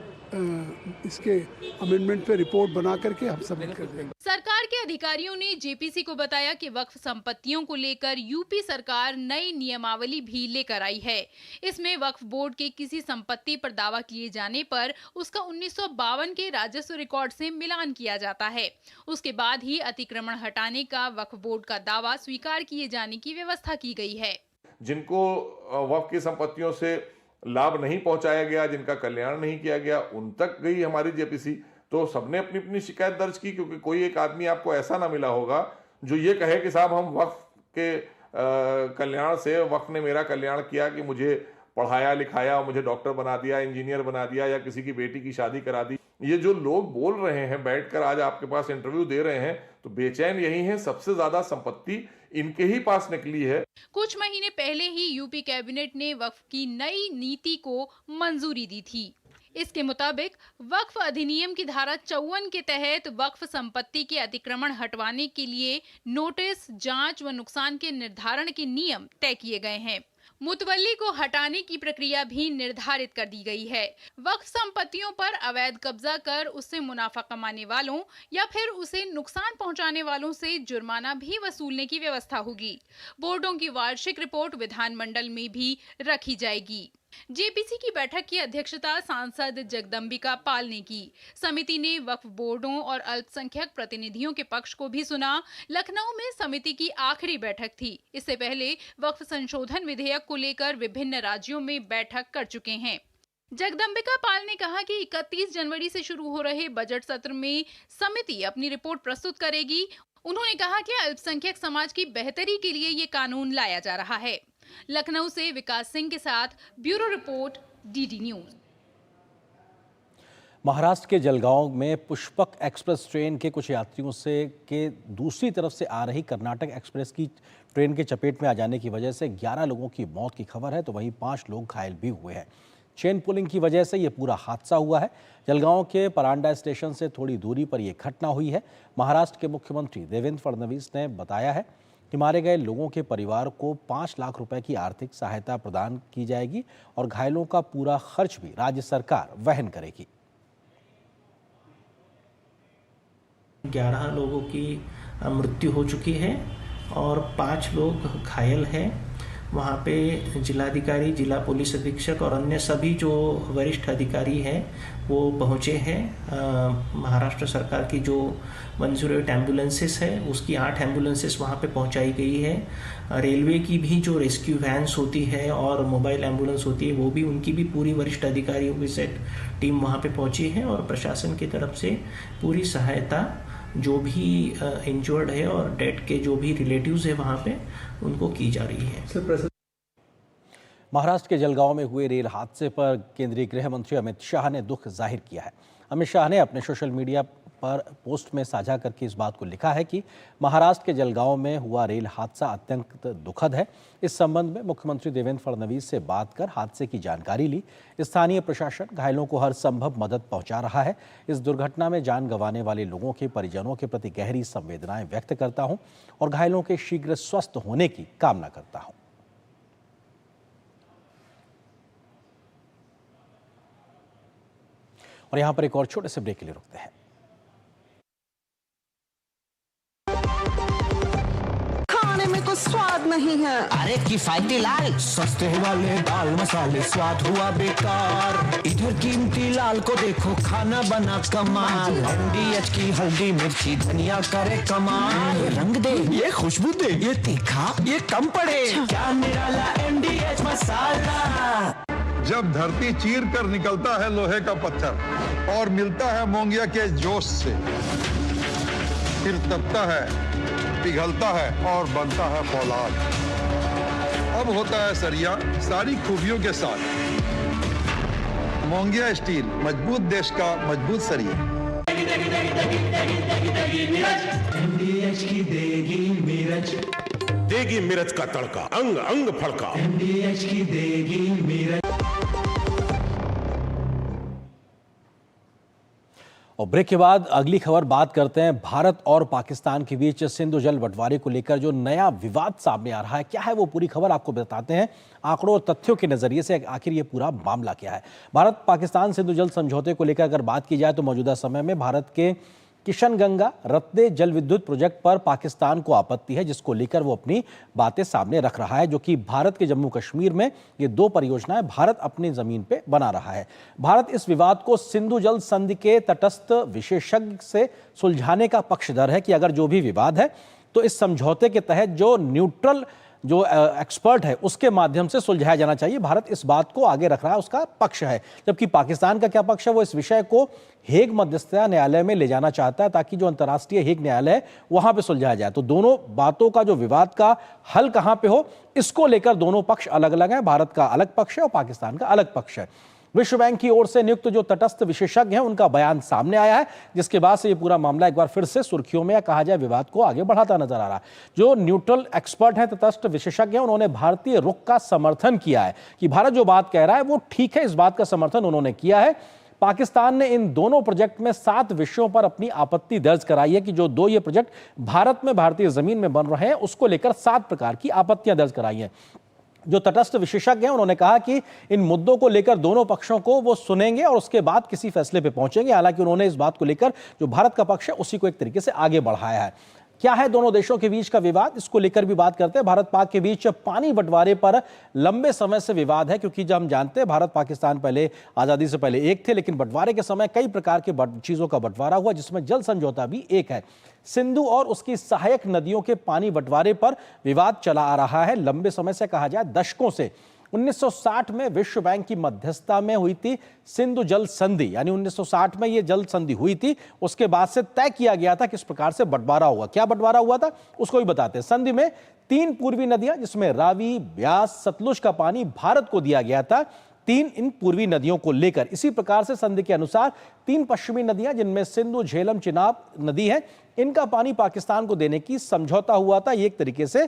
इसके अमेंडमेंट पे रिपोर्ट बना करके हम सबमिट कर देंगे। सरकार के अधिकारियों ने जेपीसी को बताया कि वक्फ संपत्तियों को लेकर यूपी सरकार नई नियमावली भी लेकर आई है। इसमें वक्फ बोर्ड के किसी संपत्ति पर दावा किए जाने पर उसका 1952 के राजस्व रिकॉर्ड से मिलान किया जाता है। उसके बाद ही अतिक्रमण हटाने का वक्फ बोर्ड का दावा स्वीकार किए जाने की व्यवस्था की गई है। जिनको वक्फ की संपत्तियों से लाभ नहीं पहुंचाया गया, जिनका कल्याण नहीं किया गया, उन तक गई हमारी जेपीसी। तो सबने अपनी अपनी शिकायत दर्ज की, क्योंकि कोई एक आदमी आपको ऐसा ना मिला होगा जो ये कहे कि साहब हम वक्फ के कल्याण से, वक्फ ने मेरा कल्याण किया कि मुझे पढ़ाया लिखाया, मुझे डॉक्टर बना दिया, इंजीनियर बना दिया, या किसी की बेटी की शादी करा दी। ये जो लोग बोल रहे हैं, बैठकर आज आपके पास इंटरव्यू दे रहे हैं, तो बेचैन यही है, सबसे ज्यादा संपत्ति इनके ही पास निकली है। कुछ महीने पहले ही यूपी कैबिनेट ने वक्फ की नई नीति को मंजूरी दी थी। इसके मुताबिक वक्फ अधिनियम की धारा 54 के तहत वक्फ संपत्ति के अतिक्रमण हटवाने के लिए नोटिस, जांच व नुकसान के निर्धारण के नियम तय किए गए हैं। मुतवल्ली को हटाने की प्रक्रिया भी निर्धारित कर दी गई है। वक्फ संपत्तियों पर अवैध कब्जा कर उससे मुनाफा कमाने वालों या फिर उसे नुकसान पहुंचाने वालों से जुर्माना भी वसूलने की व्यवस्था होगी। बोर्डों की वार्षिक रिपोर्ट विधानमंडल में भी रखी जाएगी। जेपीसी की बैठक की अध्यक्षता सांसद जगदम्बिका पाल ने की। समिति ने वक्फ बोर्डों और अल्पसंख्यक प्रतिनिधियों के पक्ष को भी सुना। लखनऊ में समिति की आखिरी बैठक थी। इससे पहले वक्फ संशोधन विधेयक को लेकर विभिन्न राज्यों में बैठक कर चुके हैं। जगदम्बिका पाल ने कहा कि 31 जनवरी से शुरू हो रहे बजट सत्र में समिति अपनी रिपोर्ट प्रस्तुत करेगी। उन्होंने कहा कि अल्पसंख्यक समाज की बेहतरी के लिए ये कानून लाया जा रहा है। लखनऊ से विकास सिंह के साथ bureau report, DD news. Maharashtra के जलगांव में पुष्पक एक्सप्रेस ट्रेन के कुछ यात्रियों से दूसरी तरफ से आ रही कर्नाटक एक्सप्रेस की ट्रेन के चपेट में आ जाने की वजह से 11 लोगों की मौत की खबर है, तो वहीं 5 लोग घायल भी हुए हैं। चेन पुलिंग की वजह से ये पूरा हादसा हुआ है। जलगांव के परांडा स्टेशन से थोड़ी दूरी पर यह घटना हुई है। महाराष्ट्र के मुख्यमंत्री देवेंद्र फडणवीस ने बताया है कि मारे गए लोगों के परिवार को 5 लाख रुपए की आर्थिक सहायता प्रदान की जाएगी और घायलों का पूरा खर्च भी राज्य सरकार वहन करेगी। 11 लोगों की मृत्यु हो चुकी है और 5 लोग घायल हैं। वहाँ पे जिलाधिकारी, जिला पुलिस अधीक्षक और अन्य सभी जो वरिष्ठ अधिकारी हैं वो पहुँचे हैं। महाराष्ट्र सरकार की जो 108 एम्बुलेंसेस है उसकी 8 एम्बुलेंसेस वहाँ पे पहुँचाई गई है। रेलवे की भी जो रेस्क्यू वैन्स होती है और मोबाइल एम्बुलेंस होती है वो भी, उनकी भी पूरी वरिष्ठ अधिकारियों की सेट टीम वहाँ पे पहुँची है और प्रशासन की तरफ से पूरी सहायता जो भी इंजर्ड है और डेड के जो भी रिलेटिव्स है वहाँ पे उनको की जा रही है। महाराष्ट्र के जलगांव में हुए रेल हादसे पर केंद्रीय गृह मंत्री अमित शाह ने दुख जाहिर किया है। अमित शाह ने अपने सोशल मीडिया पर पोस्ट में साझा करके इस बात को लिखा है कि महाराष्ट्र के जलगांव में हुआ रेल हादसा अत्यंत दुखद है। इस संबंध में मुख्यमंत्री देवेंद्र फडणवीस से बात कर हादसे की जानकारी ली। स्थानीय प्रशासन घायलों को हर संभव मदद पहुंचा रहा है। इस दुर्घटना में जान गंवाने वाले लोगों के परिजनों के प्रति गहरी संवेदनाएं व्यक्त करता हूं और घायलों के शीघ्र स्वस्थ होने की कामना करता हूं। और यहां पर एक और छोटे से ब्रेक के लिए रुकते हैं। खाने में कुछ स्वाद नहीं है। अरे किफायती लाल सस्ते वाले दाल मसाले, स्वाद हुआ बेकार। इधर कीमती लाल को देखो, खाना बना कमाल। NDH की हल्दी मिर्ची धनिया करे कमाल। ये रंग दे, ये खुशबू दे, ये तीखा, ये कम पड़े। क्या निराला NDH मसाला। जब धरती चीर कर निकलता है लोहे का पत्थर और मिलता है मोंगिया के जोश से, फिर तपता है, पिघलता है और बनता है फौलाद। अब होता है सरिया सारी खूबियों के साथ। मोंगिया स्टील, मजबूत देश का मजबूत सरिया। MDH की देगी मिर्च, देगी मिर्च का तड़का, अंग अंग फड़का। MDH की देगी मिर्च। और ब्रेक के बाद अगली खबर बात करते हैं भारत और पाकिस्तान के बीच सिंधु जल बंटवारे को लेकर जो नया विवाद सामने आ रहा है। क्या है वो पूरी खबर आपको बताते हैं आंकड़ों और तथ्यों के नजरिए से आखिर ये पूरा मामला क्या है। भारत पाकिस्तान सिंधु जल समझौते को लेकर अगर बात की जाए तो मौजूदा समय में भारत के किशनगंगा रत्ले जल विद्युत प्रोजेक्ट पर पाकिस्तान को आपत्ति है, जिसको लेकर वो अपनी बातें सामने रख रहा है, जो कि भारत के जम्मू कश्मीर में ये 2 परियोजनाएं भारत अपनी जमीन पे बना रहा है। भारत इस विवाद को सिंधु जल संधि के तटस्थ विशेषज्ञ से सुलझाने का पक्षधर है कि अगर जो भी विवाद है तो इस समझौते के तहत जो न्यूट्रल जो एक्सपर्ट है उसके माध्यम से सुलझाया जाना चाहिए। भारत इस बात को आगे रख रहा है, उसका पक्ष है। जबकि पाकिस्तान का क्या पक्ष है, वो इस विषय को हेग मध्यस्थता न्यायालय में ले जाना चाहता है ताकि जो अंतर्राष्ट्रीय हेग न्यायालय है वहां पे सुलझाया जाए। तो दोनों बातों का जो विवाद का हल कहां पे हो, इसको लेकर दोनों पक्ष अलग अलग हैं। भारत का अलग पक्ष है और पाकिस्तान का अलग पक्ष है। विश्व बैंक की ओर से नियुक्त जो तटस्थ विशेषज्ञ हैं उनका बयान सामने आया है, जिसके बाद से ये पूरा मामला एक बार फिर से सुर्खियों में या कहा जाए विवाद को आगे बढ़ाता नजर आ रहा है। जो न्यूट्रल एक्सपर्ट हैं, तटस्थ विशेषज्ञ हैं, उन्होंने भारतीय रुख का समर्थन किया है कि भारत जो बात कह रहा है वो ठीक है। इस बात का समर्थन उन्होंने किया है। पाकिस्तान ने इन दोनों प्रोजेक्ट में 7 विषयों पर अपनी आपत्ति दर्ज कराई है कि जो 2 ये प्रोजेक्ट भारत में भारतीय जमीन में बन रहे हैं उसको लेकर 7 प्रकार की आपत्तियां दर्ज कराई हैं। जो तटस्थ विशेषज्ञ हैं उन्होंने कहा कि इन मुद्दों को लेकर दोनों पक्षों को वो सुनेंगे और उसके बाद किसी फैसले पे पहुंचेंगे। हालांकि उन्होंने इस बात को लेकर जो भारत का पक्ष है उसी को एक तरीके से आगे बढ़ाया है। क्या है दोनों देशों के बीच का विवाद, इसको लेकर भी बात करते हैं। भारत पाक के बीच पानी बंटवारे पर लंबे समय से विवाद है, क्योंकि जब हम जानते हैं भारत पाकिस्तान पहले आजादी से पहले एक थे, लेकिन बंटवारे के समय कई प्रकार के चीजों का बंटवारा हुआ, जिसमें जल समझौता भी एक है। सिंधु और उसकी सहायक नदियों के पानी बंटवारे पर विवाद चला आ रहा है लंबे समय से, कहा जाए दशकों से। 1960 में विश्व बैंक की मध्यस्थता में हुई थी सिंधु जल संधि, यानी 1960 में ये जल संधि हुई थी। उसके बाद से तय किया गया था किस प्रकार से बंटवारा हुआ। क्या बंटवारा हुआ था उसको भी बताते हैं। संधि में 3 पूर्वी नदियां, जिसमें रावी, ब्यास, सतलुज का पानी भारत को दिया गया था, 3 इन पूर्वी नदियों को लेकर। इसी प्रकार से संधि के अनुसार 3 पश्चिमी नदियां, जिनमें सिंधु, झेलम, चिनाब नदी है, इनका पानी पाकिस्तान को देने की समझौता हुआ था। ये एक तरीके से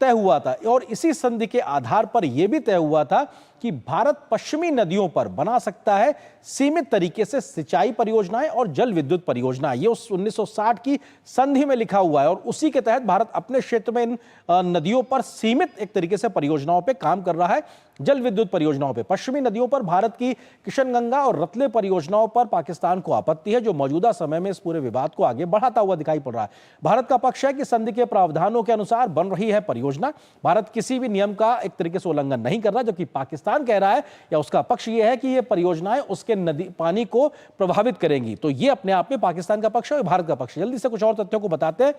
तय हुआ था और इसी संधि के आधार पर यह भी तय हुआ था कि भारत पश्चिमी नदियों पर बना सकता है सीमित तरीके से सिंचाई परियोजनाएं और जल विद्युत परियोजनाएं। ये उस 1960 की संधि में लिखा हुआ है और उसी के तहत भारत अपने क्षेत्र में इन नदियों पर सीमित एक तरीके से परियोजनाओं पे काम कर रहा है। जल विद्युत परियोजनाओं पे पश्चिमी नदियों पर भारत की किशनगंगा और रत्ले परियोजनाओं पर पाकिस्तान को आपत्ति है, जो मौजूदा समय में इस पूरे विवाद को आगे बढ़ाता हुआ दिखाई पड़ रहा है। भारत का पक्ष है कि संधि के प्रावधानों के अनुसार बन रही है परियोजना, भारत किसी भी नियम का एक तरीके से उल्लंघन नहीं कर रहा, जबकि पाकिस्तान कह रहा है या उसका पक्ष यह है कि ये परियोजनाएं उसके नदी पानी को प्रभावित करेंगी। तो ये अपने आप में पाकिस्तान का पक्ष है और भारत का पक्ष। जल्दी से कुछ और तथ्यों को बताते हैं।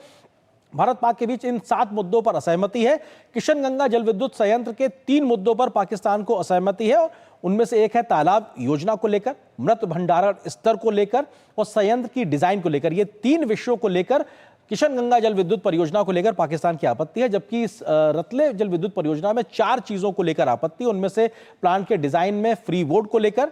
भारत पाक के बीच इन 7 मुद्दों पर असहमति है। किशनगंगा जल विद्युत संयंत्र के 3 मुद्दों पर पाकिस्तान को असहमति है और उनमें से एक है तालाब योजना को लेकर, मृत भंडारण स्तर को लेकर और संयंत्र की डिजाइन को लेकर। ये 3 विषयों को लेकर किशनगंगा जल विद्युत परियोजना को लेकर पाकिस्तान की आपत्ति है, जबकि इस रत्ले जल विद्युत परियोजना में 4 चीजों को लेकर आपत्ति। उनमें से प्लांट के डिजाइन में फ्री बोर्ड को लेकर,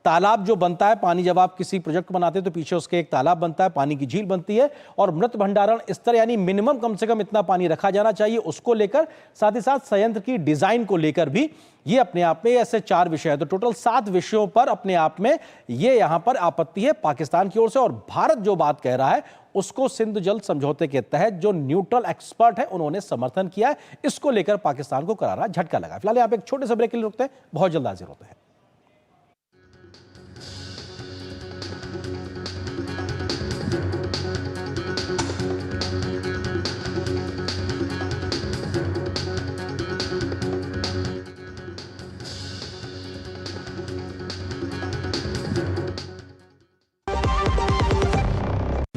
तालाब जो बनता है, पानी जब आप किसी प्रोजेक्ट बनाते हैं तो पीछे उसके एक तालाब बनता है, पानी की झील बनती है, और मृत भंडारण स्तर यानी मिनिमम कम से कम इतना पानी रखा जाना चाहिए उसको लेकर, साथ ही साथ संयंत्र की डिजाइन को लेकर भी ये अपने आप में ऐसे 4 विषय है। तो टोटल 7 विषयों पर अपने आप में ये यहां पर आपत्ति है पाकिस्तान की ओर से। और भारत जो बात कह रहा है उसको सिंधु जल समझौते के तहत जो न्यूट्रल एक्सपर्ट है उन्होंने समर्थन किया है। इसको लेकर पाकिस्तान को करारा झटका लगा। फिलहाल यहां पे एक छोटे से ब्रेक के लिए रुकते हैं, बहुत जल्द हाजिर होते हैं।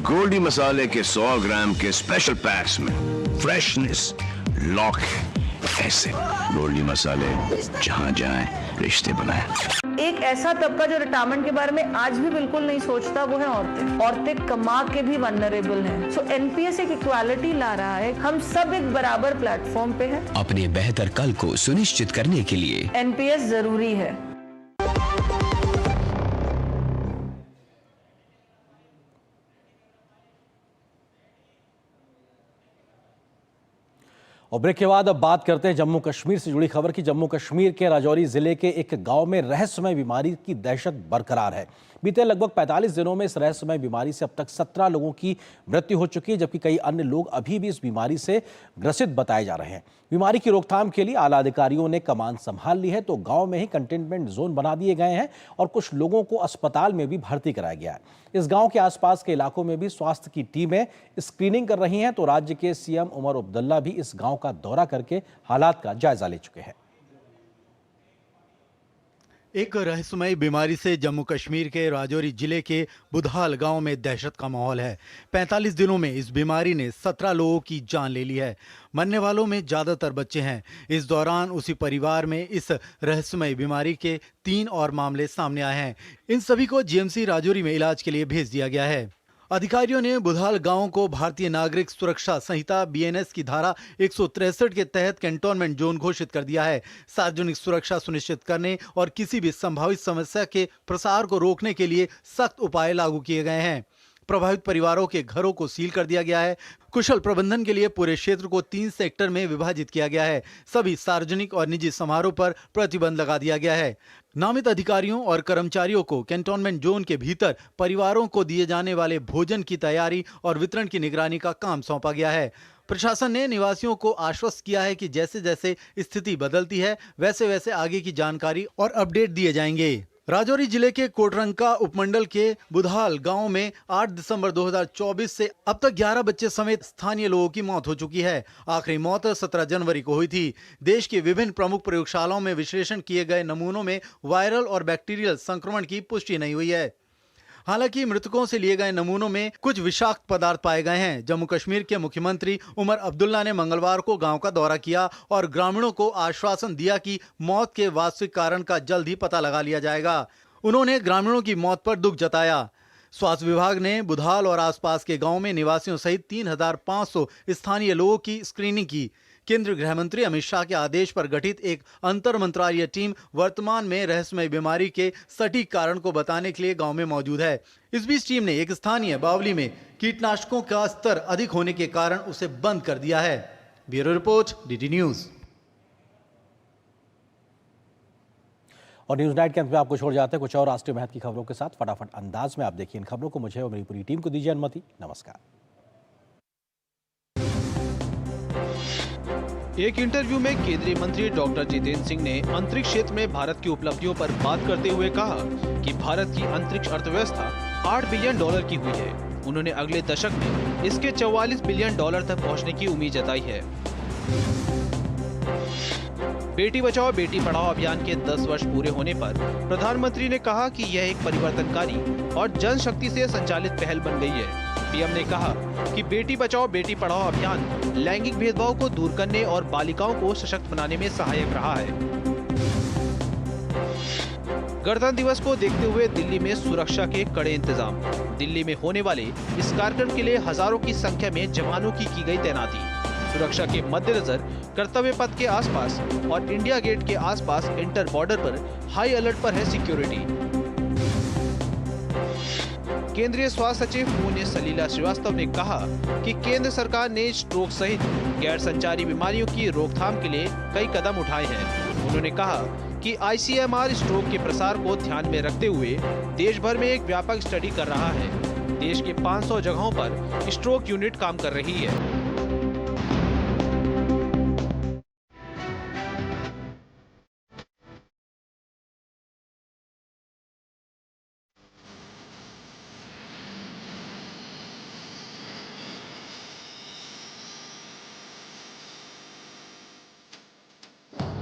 गोल्डी मसाले के 100 ग्राम के स्पेशल पैक्स में फ्रेशनेस लॉक ऐसे गोल्डी मसाले जहां जाएं रिश्ते बनाएं। एक ऐसा तबका जो रिटायरमेंट के बारे में आज भी बिल्कुल नहीं सोचता, वो है औरतें। औरतें कमा के भी वल्नरेबल हैं। सो एनपीएस एक इक्वालिटी ला रहा है। हम सब एक बराबर प्लेटफॉर्म पे हैं। अपने बेहतर कल को सुनिश्चित करने के लिए एनपीएस जरूरी है। और ब्रेक के बाद अब बात करते हैं जम्मू कश्मीर से जुड़ी खबर की। जम्मू कश्मीर के राजौरी जिले के एक गांव में रहस्यमय बीमारी की दहशत बरकरार है। बीते लगभग 45 दिनों में इस रहस्यमय बीमारी से अब तक 17 लोगों की मृत्यु हो चुकी है, जबकि कई अन्य लोग अभी भी इस बीमारी से ग्रसित बताए जा रहे हैं। बीमारी की रोकथाम के लिए आला अधिकारियों ने कमान संभाल ली है, तो गांव में ही कंटेनमेंट जोन बना दिए गए हैं और कुछ लोगों को अस्पताल में भी भर्ती कराया गया है। इस गांव के आसपास के इलाकों में भी स्वास्थ्य की टीमें स्क्रीनिंग कर रही हैं, तो राज्य के सीएम उमर अब्दुल्ला भी इस गांव का दौरा करके हालात का जायजा ले चुके हैं। एक रहस्यमय बीमारी से जम्मू कश्मीर के राजौरी जिले के बुधाल गांव में दहशत का माहौल है। 45 दिनों में इस बीमारी ने 17 लोगों की जान ले ली है। मरने वालों में ज्यादातर बच्चे हैं। इस दौरान उसी परिवार में इस रहस्यमय बीमारी के 3 और मामले सामने आए हैं। इन सभी को जीएमसी राजौरी में इलाज के लिए भेज दिया गया है। अधिकारियों ने बुधाल गांव को भारतीय नागरिक सुरक्षा संहिता बीएनएस की धारा 163 के तहत कैंटोनमेंट जोन घोषित कर दिया है। सार्वजनिक सुरक्षा सुनिश्चित करने और किसी भी संभावित समस्या के प्रसार को रोकने के लिए सख्त उपाय लागू किए गए हैं। प्रभावित परिवारों के घरों को सील कर दिया गया है। कुशल प्रबंधन के लिए पूरे क्षेत्र को 3 सेक्टर में विभाजित किया गया है। सभी सार्वजनिक और निजी समारोह पर प्रतिबंध लगा दिया गया है। नामित अधिकारियों और कर्मचारियों को कैंटोनमेंट जोन के भीतर परिवारों को दिए जाने वाले भोजन की तैयारी और वितरण की निगरानी का काम सौंपा गया है। प्रशासन ने निवासियों को आश्वस्त किया है कि जैसे जैसे स्थिति बदलती है वैसे वैसे आगे की जानकारी और अपडेट दिए जाएंगे। राजौरी जिले के कोटरंका उपमंडल के बुधाल गांव में 8 दिसंबर 2024 से अब तक 11 बच्चे समेत स्थानीय लोगों की मौत हो चुकी है। आखिरी मौत 17 जनवरी को हुई थी। देश की विभिन्न प्रमुख प्रयोगशालाओं में विश्लेषण किए गए नमूनों में वायरल और बैक्टीरियल संक्रमण की पुष्टि नहीं हुई है। हालांकि मृतकों से लिए गए नमूनों में कुछ विषाक्त पदार्थ पाए गए हैं। जम्मू कश्मीर के मुख्यमंत्री उमर अब्दुल्ला ने मंगलवार को गांव का दौरा किया और ग्रामीणों को आश्वासन दिया कि मौत के वास्तविक कारण का जल्द ही पता लगा लिया जाएगा। उन्होंने ग्रामीणों की मौत पर दुख जताया। स्वास्थ्य विभाग ने बुधाल और आसपास के गांव में निवासियों सहित 3500 स्थानीय लोगों की स्क्रीनिंग की। केंद्रीय गृह मंत्री अमित शाह के आदेश पर गठित एक अंतर मंत्रालय टीम वर्तमान में रहस्यमय बीमारी के सटीक कारण को बताने के लिए गांव में मौजूद है। इस बीच टीम ने एक स्थानीय बावली में कीटनाशकों का स्तर अधिक होने के कारण उसे बंद कर दिया है। Bureau report, DD news. और न्यूज नाइट के अंत में आपको छोड़ जाते हैं कुछ और राष्ट्रीय महत्व की खबरों के साथ। फटाफट अंदाज में आप देखिए इन खबरों को। मुझे और मेरी पूरी टीम को दीजिए अनुमति। नमस्कार। एक इंटरव्यू में केंद्रीय मंत्री डॉक्टर जितेंद्र सिंह ने अंतरिक्ष क्षेत्र में भारत की उपलब्धियों पर बात करते हुए कहा कि भारत की अंतरिक्ष अर्थव्यवस्था $8 बिलियन की हुई है। उन्होंने अगले दशक में इसके $44 बिलियन तक पहुंचने की उम्मीद जताई है। बेटी बचाओ बेटी पढ़ाओ अभियान के 10 वर्ष पूरे होने पर प्रधानमंत्री ने कहा कि यह एक परिवर्तनकारी और जनशक्ति से संचालित पहल बन गई है। पीएम ने कहा कि बेटी बचाओ बेटी पढ़ाओ अभियान लैंगिक भेदभाव को दूर करने और बालिकाओं को सशक्त बनाने में सहायक रहा है। गणतंत्र दिवस को देखते हुए दिल्ली में सुरक्षा के कड़े इंतजाम। दिल्ली में होने वाले इस कार्यक्रम के लिए हजारों की संख्या में जवानों की गई तैनाती। सुरक्षा के मद्देनजर कर्तव्य पथ के आसपास और इंडिया गेट के आसपास इंटर बॉर्डर पर हाई अलर्ट पर है सिक्योरिटी। केंद्रीय स्वास्थ्य सचिव पुण्य सलीला श्रीवास्तव ने कहा कि केंद्र सरकार ने स्ट्रोक सहित गैर संचारी बीमारियों की रोकथाम के लिए कई कदम उठाए हैं। उन्होंने कहा कि ICMR स्ट्रोक के प्रसार को ध्यान में रखते हुए देश भर में एक व्यापक स्टडी कर रहा है। देश के 500 जगहों पर स्ट्रोक यूनिट काम कर रही है।